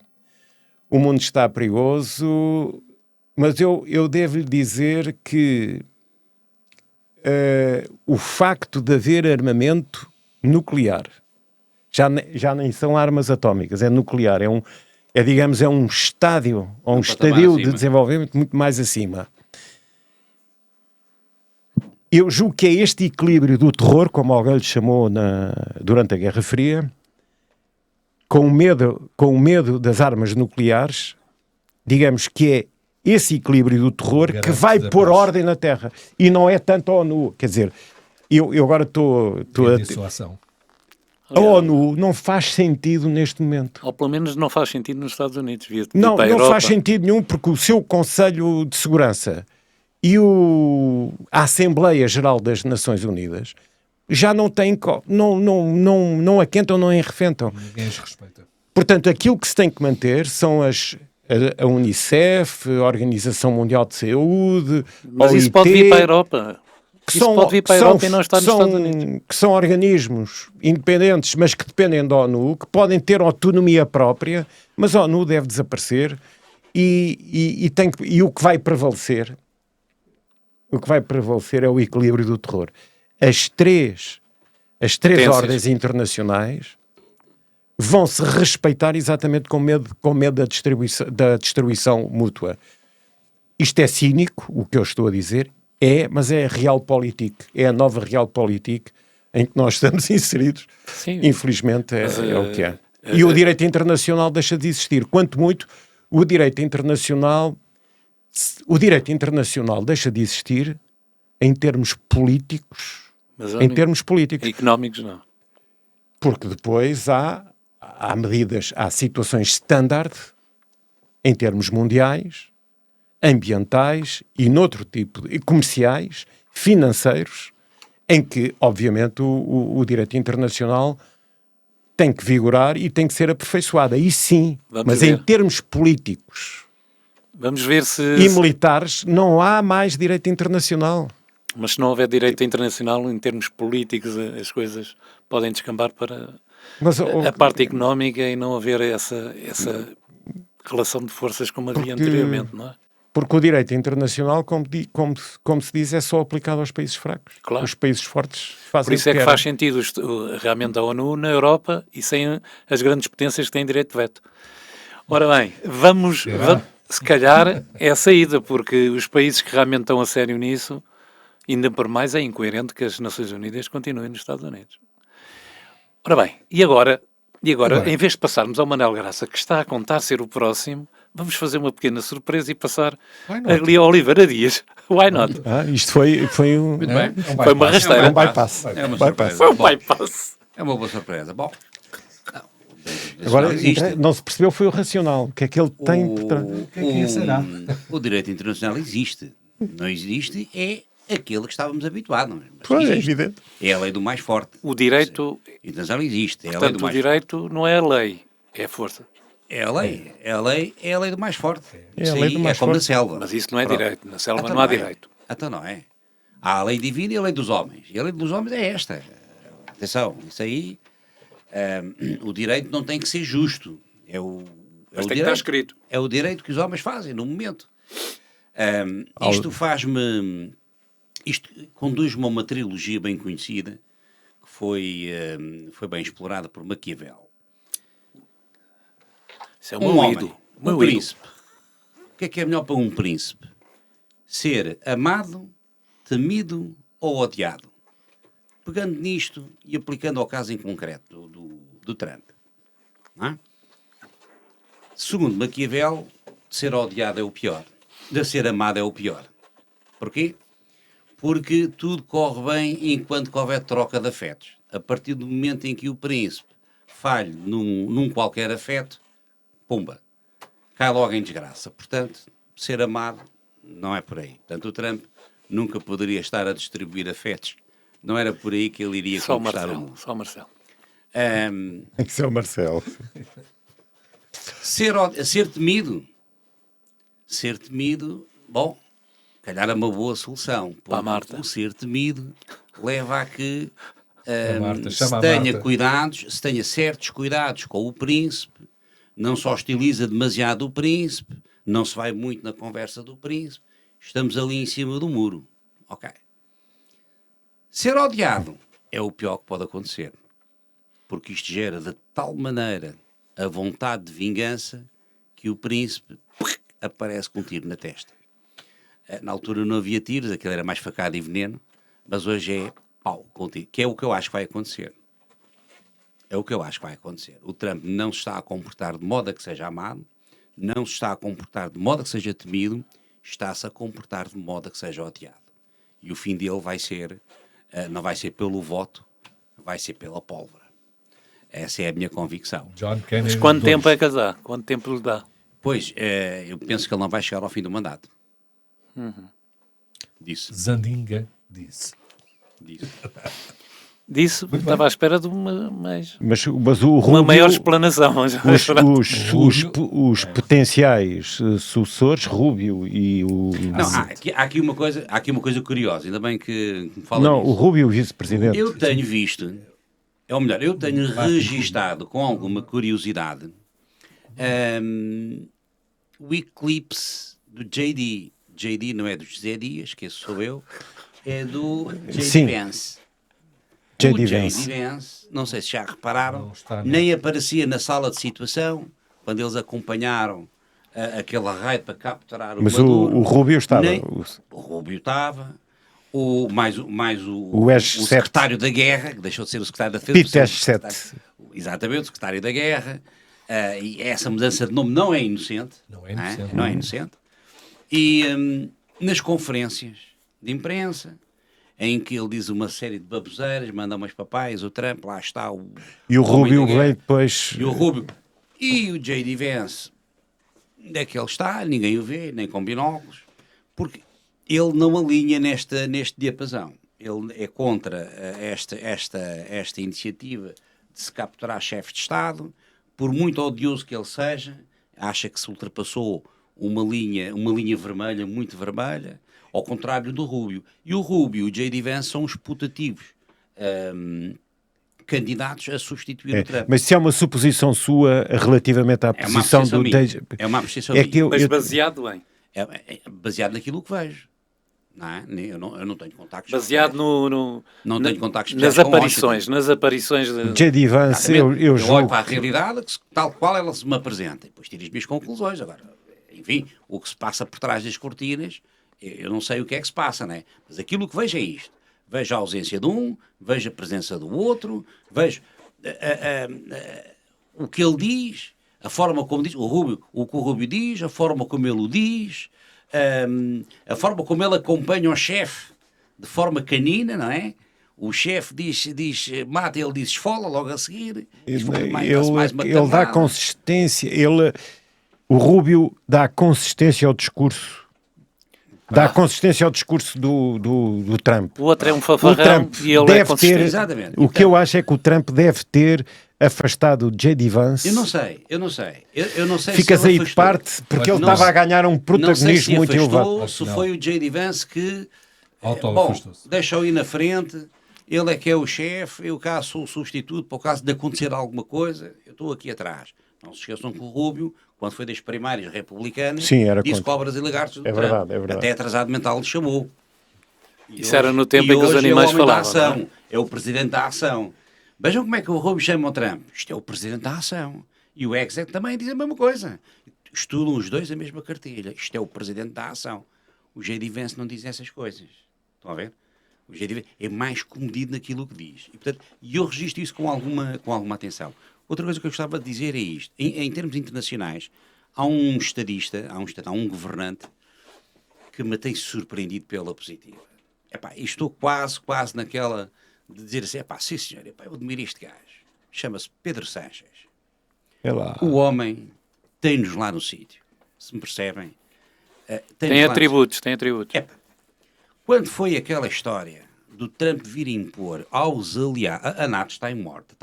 S3: mas eu devo-lhe dizer que o facto de haver armamento nuclear, já nem são armas atómicas, é nuclear, é um estádio, ou um estadio de desenvolvimento muito mais acima. Eu julgo que é este equilíbrio do terror, como alguém lhe chamou durante a Guerra Fria, com o medo das armas nucleares, digamos que é esse equilíbrio do terror que vai pôr ordem na Terra. E não é tanto a ONU. Quer dizer, eu agora estou a ONU não faz sentido neste momento.
S2: Ou pelo menos não faz sentido nos Estados Unidos.
S3: Não faz sentido nenhum, porque o seu Conselho de Segurança e a Assembleia Geral das Nações Unidas já não têm, não aquentam, não arrefentam.
S4: Ninguém os respeita.
S3: Portanto, aquilo que se tem que manter são a Unicef, a Organização Mundial de Saúde,
S2: mas
S3: a OIT,
S2: isso pode vir para a Europa. Pode vir para a Europa e não está nos Estados Unidos.
S3: Que são organismos independentes, mas que dependem da ONU, que podem ter autonomia própria, mas a ONU deve desaparecer e o que vai prevalecer é o equilíbrio do terror. As três ordens internacionais vão se respeitar exatamente com medo da destruição mútua. Isto é cínico, o que eu estou a dizer, mas é a realpolitik, é a nova realpolitik em que nós estamos inseridos.
S2: Sim.
S3: Infelizmente é o que é. E o direito internacional deixa de existir. Quanto muito, o direito internacional deixa de existir em termos políticos.
S2: Mas
S3: em termos políticos.
S2: Económicos não.
S3: Porque depois há medidas, há situações standard em termos mundiais, ambientais e noutro tipo de comerciais, financeiros, em que, obviamente, o direito internacional tem que vigorar e tem que ser aperfeiçoado. Aí sim, mas em termos políticos e militares não há mais direito internacional.
S2: Mas se não houver direito internacional, em termos políticos, as coisas podem descambar para a parte económica e não haver essa relação de forças como havia anteriormente, não é?
S3: Porque o direito internacional, como se diz, é só aplicado aos países fracos.
S2: Claro.
S3: Os países fortes fazem.
S2: Por isso é que faz sentido realmente a ONU na Europa e sem as grandes potências que têm direito de veto. Ora bem, vamos se calhar é a saída, porque os países que realmente estão a sério nisso, ainda por mais é incoerente que as Nações Unidas continuem nos Estados Unidos. Ora bem, e agora, em vez de passarmos ao Manuel Graça, que está a contar ser o próximo, vamos fazer uma pequena surpresa e passar ali ao Oliveira Dias. Why not?
S3: Isto foi
S5: Muito bem.
S2: Foi uma rasteira.
S3: um bypass.
S2: Foi um bypass.
S5: É uma boa surpresa. Bom,
S3: agora, não se percebeu foi o racional. O que é que ele tem por trás?
S4: O que é que será?
S5: O direito internacional existe. Não existe é aquele que estávamos habituados.
S3: Pois, é evidente.
S5: É a lei do mais forte.
S2: O direito
S5: internacional existe. É a lei
S2: portanto,
S5: do mais
S2: o direito não é a lei, é a força.
S5: É a lei. É a lei do mais forte.
S3: É a lei do mais
S5: como
S3: forte.
S5: na selva.
S2: Mas isso não é direito. Na selva
S5: Então
S2: não há
S5: é.
S2: direito.
S5: Então não é. Há a lei divina e a lei dos homens. E a lei dos homens é esta. Atenção, isso aí... o direito não tem que ser justo.
S2: Mas tem que estar escrito.
S5: É o direito que os homens fazem no momento. Isto conduz-me a uma trilogia bem conhecida que foi bem explorada por Maquiavel.
S2: Isso é um homem.
S5: Um príncipe. O que é melhor para um príncipe? Ser amado, temido ou odiado? Pegando nisto e aplicando ao caso em concreto do Trump. Não é? Segundo Maquiavel, ser odiado é o pior. De ser amado é o pior. Porquê? Porque tudo corre bem enquanto houver troca de afetos. A partir do momento em que o príncipe falhe num qualquer afeto, pumba, cai logo em desgraça. Portanto, ser amado não é por aí. Portanto, o Trump nunca poderia estar a distribuir afetos. Não era por aí que ele iria conquistar o mundo.
S2: Só o Marcelo.
S3: Isso é o Marcelo.
S5: Ser temido. Ser temido, bom, calhar é uma boa solução.
S2: Para a Marta.
S5: O ser temido leva a que
S4: Marta,
S5: se
S4: chama a
S5: tenha
S4: Marta.
S5: cuidados, se tenha certos cuidados com o príncipe, não se hostiliza demasiado o príncipe, não se vai muito na conversa do príncipe, estamos ali em cima do muro. Ok. Ser odiado é o pior que pode acontecer, porque isto gera de tal maneira a vontade de vingança que o príncipe aparece com um tiro na testa. Na altura não havia tiros, aquilo era mais facada e veneno, mas hoje é pau com tiro, que é o que eu acho que vai acontecer. É o que eu acho que vai acontecer. O Trump não se está a comportar de modo a que seja amado, não se está a comportar de modo a que seja temido, está-se a comportar de modo a que seja odiado. E o fim dele vai ser, não vai ser pelo voto, vai ser pela pólvora. Essa é a minha convicção.
S4: John Kennedy
S2: Mas quanto
S4: II.
S2: tempo é que dá? Quanto tempo lhe dá?
S5: Pois, eu penso que ele não vai chegar ao fim do mandato. Disse.
S4: Zandinga disse.
S2: Disse, estava à espera de uma
S3: Mas o Rubio,
S2: uma maior explanação. Mas
S3: os potenciais sucessores, Rúbio e o...
S5: Não, há aqui uma coisa curiosa, ainda bem que me fala
S3: Não,
S5: disso.
S3: o Rúbio, vice-presidente.
S5: Eu tenho visto, ou melhor, eu tenho registado com alguma curiosidade o eclipse do JD. JD não é do José Dias, que esse sou eu, é do JD
S3: Sim.
S5: Vance.
S3: J.D.
S5: O J.D.
S3: Vance.
S5: Vance, não sei se já repararam,
S4: Não está, não.
S5: nem aparecia na sala de situação, quando eles acompanharam aquele raid para capturar o
S3: Mas
S5: Maduro.
S3: o Rúbio estava.
S5: O Rúbio estava, mais o
S3: O Esch-7.
S5: secretário da Guerra, que deixou de ser o secretário da Defesa.
S3: Peter
S5: por ser o
S3: Esch-7.
S5: secretário- Exatamente, o secretário da Guerra. E essa mudança de nome não é inocente.
S4: Não é inocente.
S5: Não é inocente. E nas conferências de imprensa, em que ele diz uma série de baboseiras, manda umas papais, o Trump, lá está
S3: E o
S5: homem
S3: Rúbio
S5: da guerra.
S3: veio depois.
S5: E o Rúbio. E o J.D. Vance, onde é que ele está? Ninguém o vê, nem com binóculos, porque ele não alinha neste diapasão. Ele é contra esta iniciativa de se capturar chefes de Estado, por muito odioso que ele seja, acha que se ultrapassou uma linha vermelha, muito vermelha, ao contrário do Rúbio. E o Rúbio e o J.D. Vance são os putativos candidatos a substituir o Trump.
S3: Mas se há uma suposição sua relativamente à
S5: É uma
S3: posição
S5: apreciação
S3: do
S5: minha.
S3: Dej-
S5: É uma apreciação
S3: É que
S5: minha.
S3: eu-
S2: Mas baseado em?
S5: É baseado naquilo que vejo. Não é? Eu não tenho contactos.
S2: Baseado
S5: Não tenho contactos
S2: nas
S5: diretos com
S2: aparições, nas aparições de...
S3: J.D. Vance, eu
S5: Exatamente. Eu olho
S3: julgo.
S5: para a realidade tal qual ela se me apresenta e depois tiro as minhas conclusões. Agora, enfim, o que se passa por trás das cortinas, eu não sei o que é que se passa, né? Mas aquilo que vejo é isto. Vejo a ausência de um, vejo a presença do outro, vejo o que ele diz, a forma como diz, o que o Rúbio diz, a forma como ele o diz, a forma como ele acompanha o chefe de forma canina, não é? O chefe diz mata, ele diz esfola logo a seguir.
S3: Ele dá consistência. O Rúbio dá consistência ao discurso. Dá consistência ao discurso do Trump.
S2: O outro é um
S3: O
S2: fanfarrão
S3: Trump
S2: e ele é
S3: deve ter.
S2: consistente.
S5: Exatamente.
S3: O que eu acho é que o Trump deve ter afastado o J.D. Vance.
S5: Eu não sei. Eu não sei
S3: Ficas
S5: se ele
S3: aí de
S5: afastou.
S3: parte porque ele
S5: Não
S3: estava
S5: sei.
S3: a ganhar um
S5: Não sei
S3: protagonismo
S5: se
S3: muito
S5: afastou,
S3: elevado.
S5: se foi o J.D. Vance que
S4: Auto-afastou-se.
S5: deixa-o ir na frente, ele é que é o chefe, eu cá sou o substituto, por caso de acontecer alguma coisa, eu estou aqui atrás. Não se esqueçam que o Rúbio, quando foi das primárias republicanas,
S3: Sim, era
S5: disse
S3: contra.
S5: cobras e lagartos do
S3: É
S5: Trump.
S3: verdade, é verdade.
S5: Até atrasado mental lhe chamou.
S2: Isso era no tempo em que os
S5: hoje
S2: animais
S5: é o homem da
S2: falavam,
S5: ação, é o presidente da ação. Vejam como é que o Rúbio chama o Trump. Isto é o presidente da ação. E o Exec também diz a mesma coisa. estudam os dois a mesma cartilha. Isto é o presidente da ação. O J.D. Vance não diz essas coisas. Estão a ver? O J.D. Vance é mais comedido naquilo que diz. E, portanto, eu registro isso com alguma atenção. Outra coisa que eu gostava de dizer é isto. Em termos internacionais, há um estadista, há um governante que me tem surpreendido pela positiva. Epá, estou quase naquela de dizer assim, sim senhor, eu admiro este gajo. Chama-se Pedro Sánchez.
S3: É lá.
S5: O homem tem-nos lá no sítio. Se me percebem.
S2: Tem atributos.
S5: Epá, quando foi aquela história do Trump vir impor aos aliados... A NATO está morta.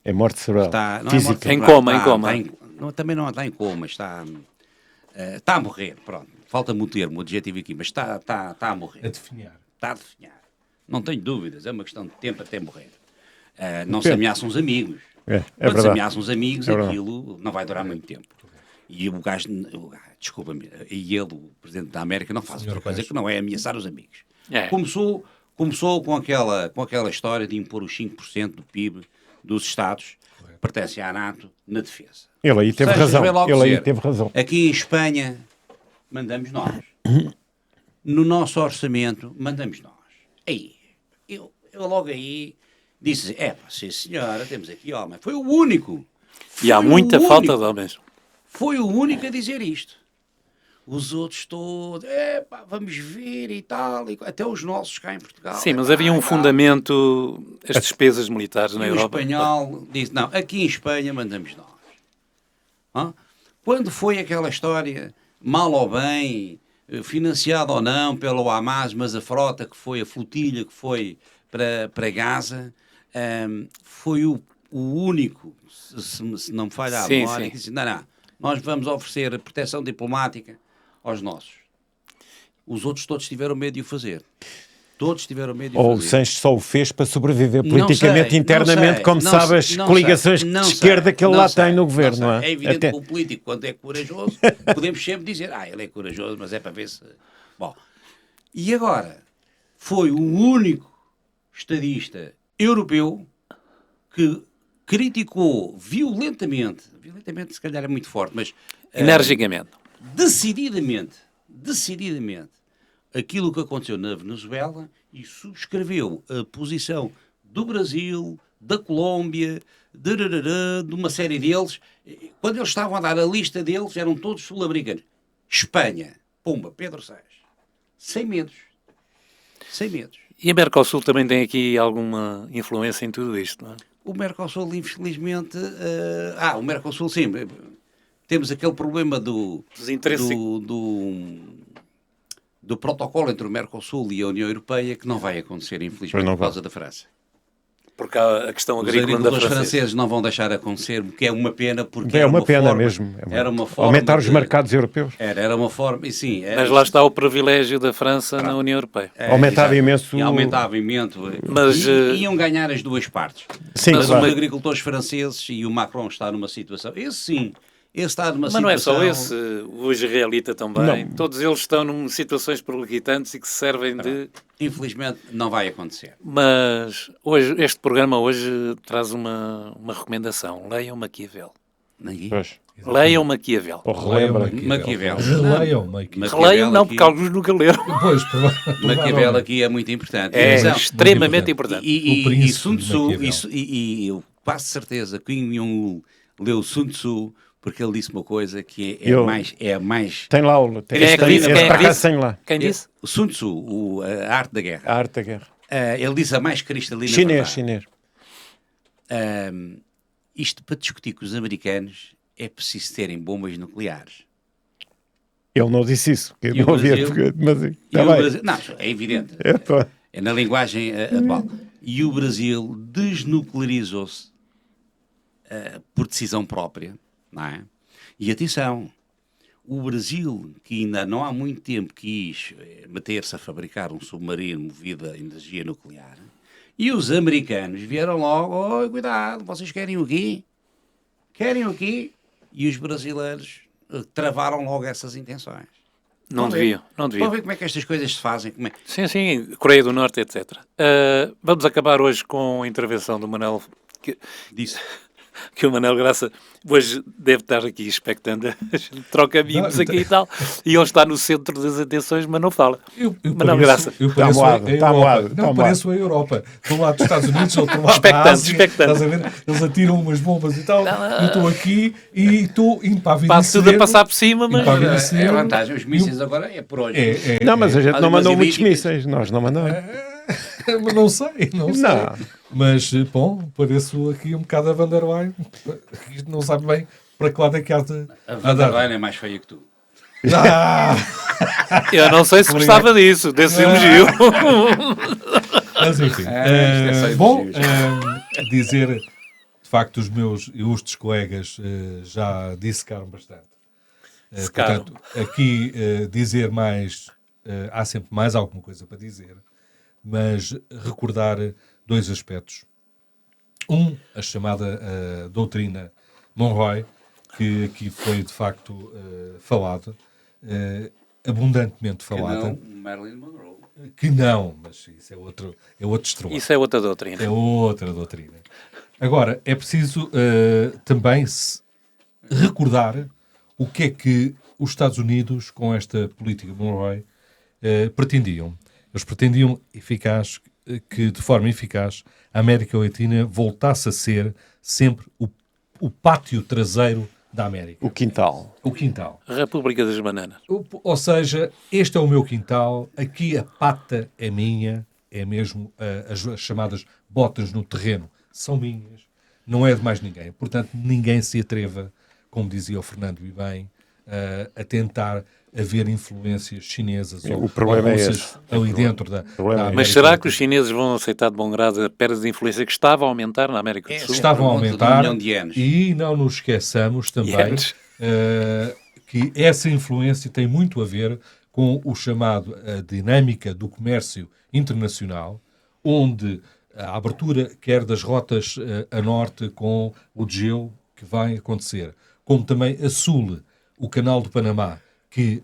S3: É morte cerebral.
S5: Não
S3: física.
S5: é morte
S2: Em
S5: cerebral,
S2: coma.
S5: Também não está em coma. Está a morrer. Pronto. Falta-me o termo, o adjetivo aqui, mas está a morrer.
S4: A definhar.
S5: Está a definhar. Não tenho dúvidas. É uma questão de tempo até morrer. Não se ameaçam os amigos.
S3: É
S5: Quando se
S3: verdade.
S5: ameaçam os amigos,
S3: É verdade.
S5: aquilo não vai durar muito tempo. E o gajo, desculpa-me, e ele, o Presidente da América, não faz outra coisa que não é ameaçar os amigos.
S2: É.
S5: Começou com aquela história de impor os 5% do PIB dos Estados que pertencem à NATO na defesa.
S3: Ele aí teve
S5: Sanches
S3: razão.
S5: veio logo
S3: Ele aí
S5: dizer,
S3: teve razão.
S5: Aqui em Espanha, mandamos nós. No nosso orçamento, mandamos nós. Aí, eu logo aí disse, sim senhora, temos aqui homem. Foi o único.
S2: E há
S5: Foi
S2: muita
S5: o
S2: falta
S5: único.
S2: de homens.
S5: Foi o único a dizer isto. Os outros todos, vamos ver e tal. Até os nossos cá em Portugal.
S2: Sim, mas havia um fundamento, as despesas militares na
S5: E o
S2: Europa.
S5: espanhol disse, não, aqui em Espanha mandamos nós. Hã? Quando foi aquela história, mal ou bem, financiada ou não pelo Hamas, mas a frota que foi, a flotilha que foi para Gaza, foi o único, se não me falha a memória, que disse, não, nós vamos oferecer proteção diplomática aos nossos. Os outros todos tiveram medo de o fazer. Todos tiveram medo de o
S3: Ou o
S5: fazer.
S3: Sanches só o fez para sobreviver
S5: Não
S3: politicamente,
S5: sei,
S3: internamente,
S5: não sei,
S3: como
S5: não
S3: sabe
S5: sei,
S3: as
S5: não
S3: coligações
S5: sei,
S3: de
S5: não
S3: esquerda
S5: sei,
S3: que ele
S5: não
S3: lá
S5: sei,
S3: tem no governo, não
S5: sei.
S3: é?
S5: É evidente
S3: Até-
S5: que o político, quando é corajoso, podemos sempre dizer, ele é corajoso, mas é para ver se... Bom, e agora, foi o único estadista europeu que criticou violentamente se calhar é muito forte, mas...
S2: Energicamente.
S5: decididamente, aquilo que aconteceu na Venezuela e subscreveu a posição do Brasil, da Colômbia, de uma série deles. Quando eles estavam a dar a lista deles, eram todos sul-americanos. Espanha, pumba, Pedro Sánchez. Sem medos.
S2: E a Mercosul também tem aqui alguma influência em tudo isto, não é?
S5: O Mercosul, infelizmente... o Mercosul, sim. Temos aquele problema dos
S2: interesses.
S5: Do protocolo entre o Mercosul e a União Europeia que não vai acontecer, infelizmente, por causa da França.
S2: Porque há a questão
S5: Os
S2: agrícola da
S5: agricultores
S2: francesa.
S5: franceses não vão deixar acontecer, o que é uma pena, porque
S3: É
S5: era
S3: uma pena
S5: forma,
S3: mesmo.
S5: Era uma forma
S3: aumentar os
S5: de-
S3: mercados europeus.
S5: Era uma forma, e sim.
S2: Mas lá está o privilégio da França na União Europeia.
S3: Aumentava
S5: exato.
S3: imenso
S5: E aumentava imenso.
S2: Mas,
S5: iam ganhar as duas partes.
S3: Sim,
S5: Mas
S3: claro.
S5: os agricultores franceses e o Macron está numa situação... Esse sim, esse está numa
S2: Mas
S5: situação...
S2: não é só esse, o israelita também.
S3: Não.
S2: Todos eles estão em situações periclitantes e que se servem de...
S5: Infelizmente não vai acontecer.
S2: Mas hoje, este programa hoje traz uma recomendação. Leiam Maquiavel.
S5: Ninguém.
S3: Pois.
S2: Leiam Maquiavel.
S3: Ou relembra.
S5: Maquiavel.
S4: Releiam Maquiavel.
S2: Releiam não,
S5: aqui-
S2: porque alguns nunca leram.
S4: Pois,
S5: Maquiavel aqui é muito importante.
S2: É
S5: Atenção.
S2: extremamente importante.
S4: O
S5: E
S4: príncipe
S5: Sun
S4: de
S5: Tzu,
S4: Maquiavel.
S5: e eu quase certeza que Kim Jong-un leu Sun Tzu porque ele disse uma coisa que é a mais...
S3: Tem lá o. Tem,
S2: Quem é que
S3: tem,
S2: disse?
S3: esse
S2: Quem é que
S3: por acaso
S2: disse?
S3: tem lá.
S2: Quem disse?
S5: O Sun Tzu, a arte da guerra.
S3: A arte da guerra.
S5: Ele diz a mais cristalina
S3: Chinês,
S5: verdade.
S3: chinês.
S5: Isto para discutir com os americanos é preciso terem bombas nucleares.
S3: Ele não disse isso. Que
S5: E o
S3: não havia.
S5: Brasil?
S3: Mas
S5: E
S3: está
S5: o
S3: bem.
S5: Brasil, não, é evidente.
S3: Epá.
S5: É na linguagem atual. E o Brasil desnuclearizou-se por decisão própria, não é? E atenção, o Brasil, que ainda não há muito tempo quis meter-se a fabricar um submarino movido a energia nuclear, e os americanos vieram logo, oi, cuidado, vocês querem o quê? Querem o quê? E os brasileiros travaram logo essas intenções.
S2: Não
S5: Estão a ver?
S2: deviam, não
S5: Estão a
S2: deviam.
S5: ver como é que estas coisas se fazem? Como é?
S2: Sim, sim, Coreia do Norte, etc. Vamos acabar hoje com a intervenção do Manel, que
S5: Disse.
S2: que o Manuel Graça hoje deve estar aqui expectando, a gente troca amigos aqui e tal, e ele está no centro das atenções, mas não fala. Manuel Graça.
S4: Eu pareço
S3: moado,
S4: a
S3: está
S4: Europa.
S3: moado,
S4: Não,
S3: está
S4: pareço a Europa. De um lado dos Estados Unidos, outro lado
S2: Expectante,
S4: da Ásia.
S2: expectante.
S4: Estás a ver? Eles atiram umas bombas e tal. Eu estou aqui e estou impávido.
S2: Passo tudo a passar por cima, mas...
S5: É a vantagem, os mísseis agora é por hoje.
S3: Não, mas a gente não
S5: Mas
S3: mandou
S5: umas
S3: muitos
S5: elípticas.
S3: mísseis. Nós não mandamos.
S4: Mas não sei.
S3: Não.
S4: Mas, bom, pareço aqui um bocado a Van der Leyen. Isto não sabe bem para que lado é que há de
S5: A Van der
S4: andar.
S5: Leyen é mais feia que tu.
S4: Ah,
S2: Eu não sei se gostava disso, desse elogio.
S4: mas enfim.
S5: isto é só
S4: Bom,
S5: elogios.
S4: dizer, de facto, os meus ilustres colegas já dissecaram bastante.
S2: Secaram.
S4: Portanto, aqui dizer mais, há sempre mais alguma coisa para dizer, mas recordar dois aspectos. A chamada doutrina Monroe, que aqui foi de facto falada, abundantemente
S5: Que
S4: falada,
S5: não Marilyn Monroe.
S4: que não, mas isso é outro estruado.
S2: Isso é outra doutrina.
S4: É outra doutrina. Agora, é preciso também recordar o que é que os Estados Unidos, com esta política Monroe, pretendiam. Eles pretendiam que, de forma eficaz, a América Latina voltasse a ser sempre o pátio traseiro da América.
S3: O quintal.
S4: O quintal.
S2: República das Bananas.
S4: Ou seja, este é o meu quintal, aqui a pata é minha, é mesmo as chamadas botas no terreno são minhas, não é de mais ninguém. Portanto, ninguém se atreva, como dizia o Fernando e bem, a tentar haver influências chinesas
S3: O problema
S4: ou
S3: é
S4: russas
S3: esse.
S4: ali dentro da
S3: problema é
S4: América
S2: Mas será que
S4: Latina.
S2: os chineses vão aceitar de bom grado a perda de influência que estava a aumentar na América do Sul?
S4: Estavam a
S5: pergunta de
S4: aumentar
S5: 1 milhão de ienes.
S4: e não nos esqueçamos também
S2: Ienes.
S4: que essa influência tem muito a ver com o chamado a dinâmica do comércio internacional, onde a abertura quer das rotas a norte com o gelo que vai acontecer, como também a sul, o canal do Panamá, que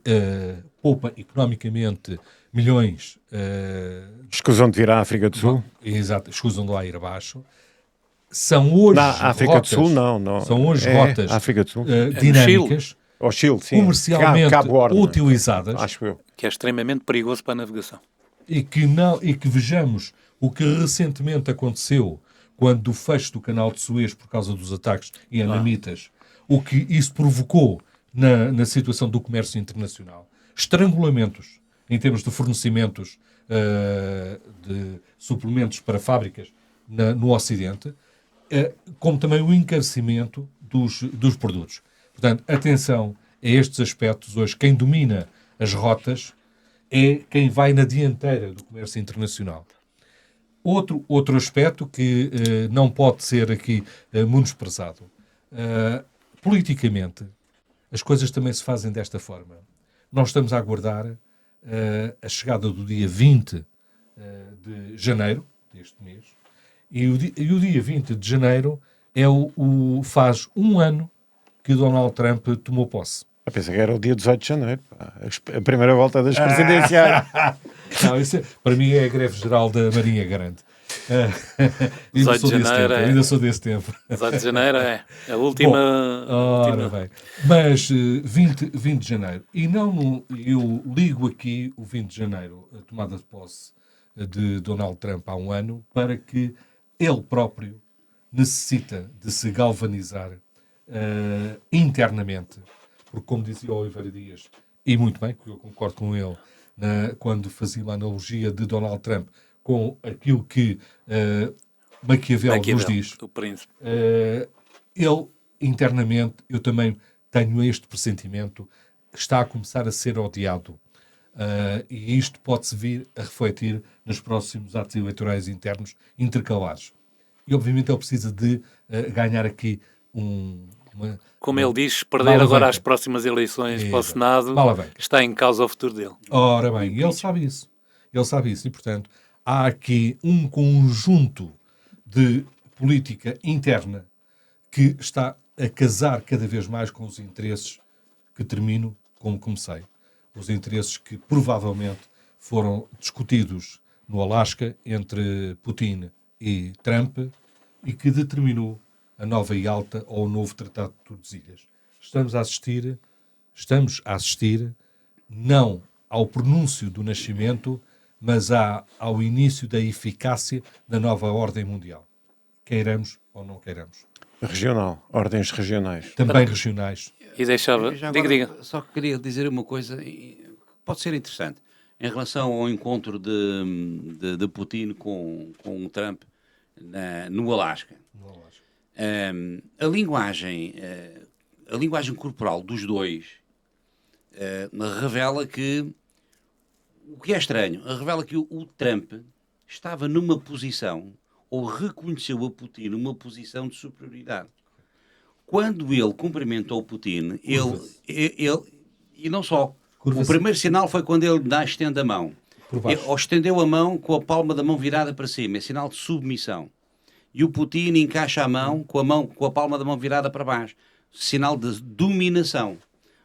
S4: poupa economicamente milhões
S3: Escusam de vir à África do Sul?
S4: exato, escusam de lá ir abaixo. São hoje
S3: Na África
S4: rotas,
S3: do Sul, não.
S4: São hoje
S3: É,
S4: rotas
S3: África do Sul.
S4: dinâmicas,
S3: Ao Chile, sim.
S4: comercialmente
S3: Cabo Horn,
S4: utilizadas,
S3: acho eu.
S2: Que é extremamente perigoso para a navegação.
S4: e que vejamos o que recentemente aconteceu quando do fecho do canal de Suez por causa dos ataques ianamitas, o que isso provocou na situação do comércio internacional. Estrangulamentos em termos de fornecimentos de suplementos para fábricas no Ocidente, como também o encarecimento dos produtos. Portanto, atenção a estes aspectos. Hoje, quem domina as rotas é quem vai na dianteira do comércio internacional. Outro aspecto que não pode ser aqui menosprezado. Politicamente, as coisas também se fazem desta forma. Nós estamos a aguardar a chegada do dia 20 de janeiro deste mês, e o dia 20 de janeiro faz um ano que Donald Trump tomou posse.
S3: Eu pensei que era o dia 18 de janeiro. Pá. A primeira volta das presidenciais.
S4: Não, isso para mim é a greve geral da Marinha Grande.
S2: 18 de janeiro é-
S4: Ainda sou desse tempo.
S2: 18 de janeiro é a última...
S4: Ora bem. Mas 20 de janeiro. E eu ligo aqui o 20 de janeiro, a tomada de posse de Donald Trump há um ano, para que ele próprio necessita de se galvanizar internamente. Porque, como dizia o Oliveira Dias, e muito bem, que eu concordo com ele, quando fazia uma analogia de Donald Trump com aquilo que Maquiavel nos diz,
S2: o príncipe.
S4: ele internamente, eu também tenho este pressentimento, está a começar a ser odiado. E isto pode-se vir a refletir nos próximos atos eleitorais internos intercalares. E obviamente ele precisa de ganhar aqui
S2: Como ele diz, perder agora as próximas eleições para o Senado, está em causa o futuro dele.
S4: Ora bem, ele sabe isso. Ele sabe isso. E, portanto, há aqui um conjunto de política interna que está a casar cada vez mais com os interesses que termino como comecei. Os interesses que provavelmente foram discutidos no Alasca entre Putin e Trump e que determinou a nova Ialta ou o novo Tratado de Tordesilhas. Estamos a assistir não ao pronúncio do nascimento, mas ao início da eficácia da nova ordem mundial. Queiramos ou não queiramos.
S3: Regional, ordens regionais.
S4: Também regionais.
S2: E deixava...
S5: Já agora,
S2: Diga.
S5: só queria dizer uma coisa, pode ser interessante, em relação ao encontro de Putin com o Trump no Alasca. A linguagem corporal dos dois revela que, o que é estranho, revela que o Trump estava numa posição, ou reconheceu a Putin numa posição de superioridade. Quando ele cumprimentou o Putin, ele e não só, o primeiro sinal foi quando ele estende a mão. Ele estendeu a mão com a palma da mão virada para cima, é sinal de submissão. E o Putin encaixa a mão com a palma da mão virada para baixo, sinal de dominação.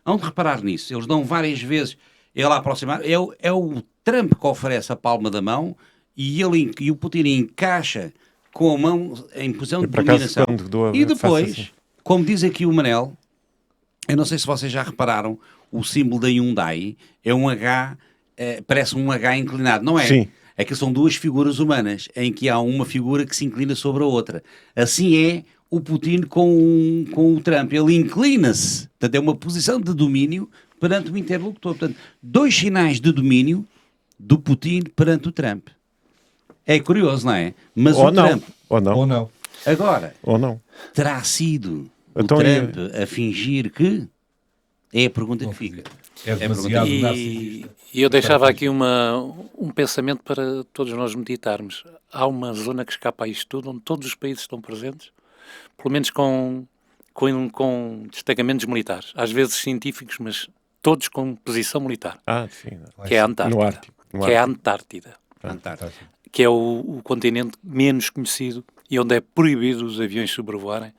S5: Hão de reparar nisso, eles dão várias vezes, ele a aproximar, é o Trump que oferece a palma da mão e o Putin encaixa com a mão em posição de dominação. E depois, assim, como diz aqui o Manel, eu não sei se vocês já repararam, o símbolo da Hyundai é um H, parece um H inclinado, não é?
S3: Sim.
S5: É que são duas figuras humanas, em que há uma figura que se inclina sobre a outra. Assim é o Putin com o Trump. Ele inclina-se. Portanto, é uma posição de domínio perante o interlocutor. Portanto, dois sinais de domínio do Putin perante o Trump. É curioso, não é? Mas
S3: ou
S5: o
S3: não.
S5: Trump...
S3: Ou não.
S4: Ou não.
S5: Agora,
S3: ou não.
S5: Terá sido
S3: então,
S5: o Trump a fingir que... É a pergunta
S4: Não
S5: que fica.
S4: É demasiado narcisista.
S2: E eu deixava aqui um pensamento para todos nós meditarmos. Há uma zona que escapa a isto tudo, onde todos os países estão presentes, pelo menos com destacamentos militares. Às vezes científicos, mas todos com posição militar.
S3: Sim.
S2: Que é a Antártida.
S3: No Ártico.
S2: Que é a Antártida.
S5: Antártida.
S2: Que é o continente menos conhecido e onde é proibido os aviões sobrevoarem,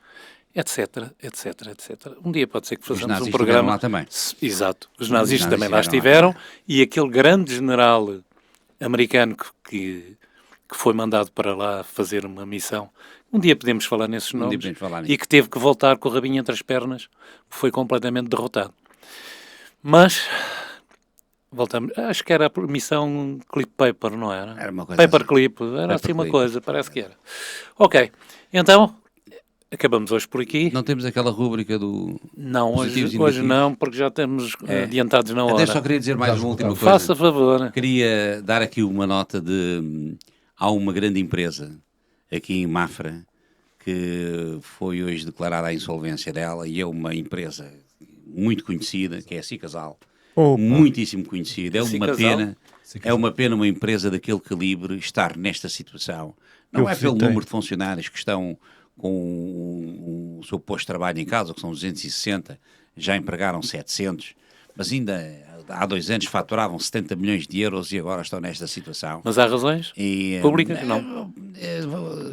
S2: etc, etc, etc. Um dia pode ser que façamos um programa...
S5: lá também.
S2: Exato. Os nazistas também lá estiveram e aquele grande general americano que foi mandado para lá fazer uma missão. Um dia podemos falar nesses nomes. E que teve que voltar com o rabinho entre as pernas, foi completamente derrotado. Mas... voltamos. Acho que era a missão Clip Paper, não era?
S5: Era uma coisa
S2: Paperclip. Era assim uma coisa, parece que era. Ok. Então... acabamos hoje por aqui.
S5: Não temos aquela rúbrica do...
S2: Não, hoje não, porque já estamos adiantados na hora.
S5: Até só queria dizer mais uma última coisa.
S2: Faça favor.
S5: Queria dar aqui uma nota de... Há uma grande empresa aqui em Mafra que foi hoje declarada a insolvência dela e é uma empresa muito conhecida, que é a Cicasal. Muitíssimo conhecida. É uma pena uma empresa daquele calibre estar nesta situação. Não é pelo número de funcionários que estão com o seu posto de trabalho em casa, que são 260, já empregaram 700, mas ainda há 2 anos faturavam 70 milhões de euros e agora estão nesta situação.
S2: Mas há razões públicas? Não.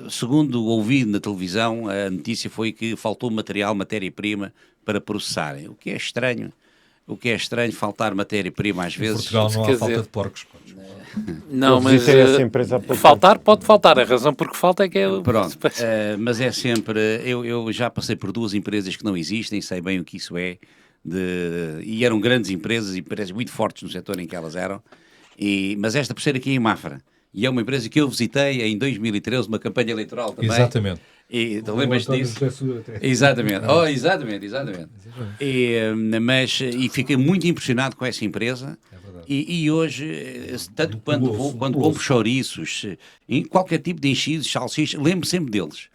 S5: Segundo ouvi na televisão, a notícia foi que faltou matéria-prima para processarem, o que é estranho. Faltar matéria-prima às vezes.
S4: Em Portugal não há falta de porcos.
S2: Não, mas pode faltar. A razão porque falta é que é...
S5: Pronto, mas é sempre... Eu já passei por 2 empresas que não existem, sei bem o que isso é. E eram grandes empresas muito fortes no setor em que elas eram. Mas esta por ser aqui em Mafra. E é uma empresa que eu visitei em 2013, uma campanha eleitoral também.
S4: Exatamente.
S5: E tu lembras disso? Exatamente. Exatamente. E fiquei muito impressionado com essa empresa. E hoje, tanto quando compro chouriços, em qualquer tipo de enchidos, salsichas, lembro sempre deles.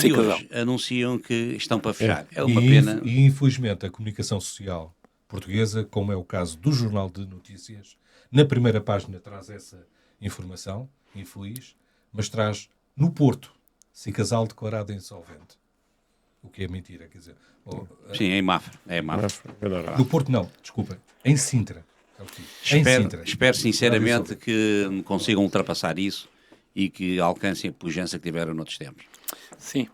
S5: E hoje anunciam que estão para fechar. É uma pena.
S4: E infelizmente a comunicação social portuguesa, como é o caso do Jornal de Notícias, na primeira página traz essa informação, infeliz, mas traz no Porto, Cicasal declarado insolvente. O que é mentira, quer dizer...
S5: Sim, em Mafra.
S4: No Porto não, desculpa, em Sintra.
S5: Espero sinceramente que consigam ultrapassar isso e que alcancem a pujança que tiveram noutros tempos.
S2: Sim,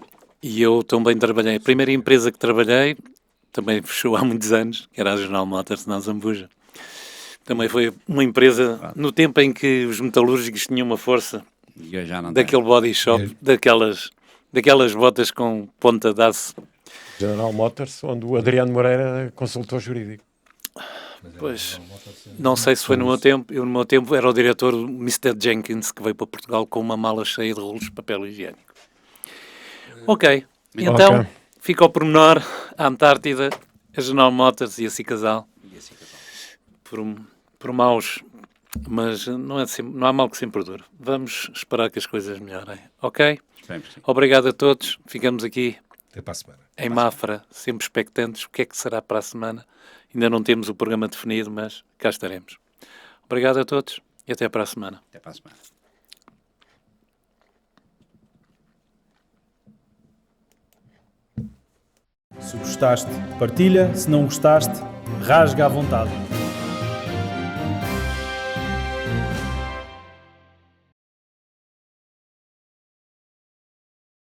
S2: e eu também trabalhei. A primeira empresa que trabalhei também fechou há muitos anos, que era a General Motors na Zambuja. Também foi uma empresa no tempo em que os metalúrgicos tinham uma força daquele body shop, daquelas botas com ponta de aço.
S3: General Motors, onde o Adriano Moreira é consultor jurídico.
S2: Pois, não sei se foi no meu tempo. Eu, no meu tempo, era o diretor do Mr. Jenkins, que veio para Portugal com uma mala cheia de rolos de papel higiênico. Ok, então
S3: Ok.
S2: fica ao pormenor a Antártida, a General Motors e a Cicasal. Por maus, mas não há mal que sempre dure. Vamos esperar que as coisas melhorem, ok?
S5: Esperemos que sim.
S2: Obrigado a todos. Ficamos aqui
S4: Até para a semana.
S2: em Mafra, sempre expectantes. O que é que será para a semana? Ainda não temos o programa definido, mas cá estaremos. Obrigado a todos e até para a semana.
S5: Até para a semana.
S6: Se gostaste, partilha. Se não gostaste, rasga à vontade.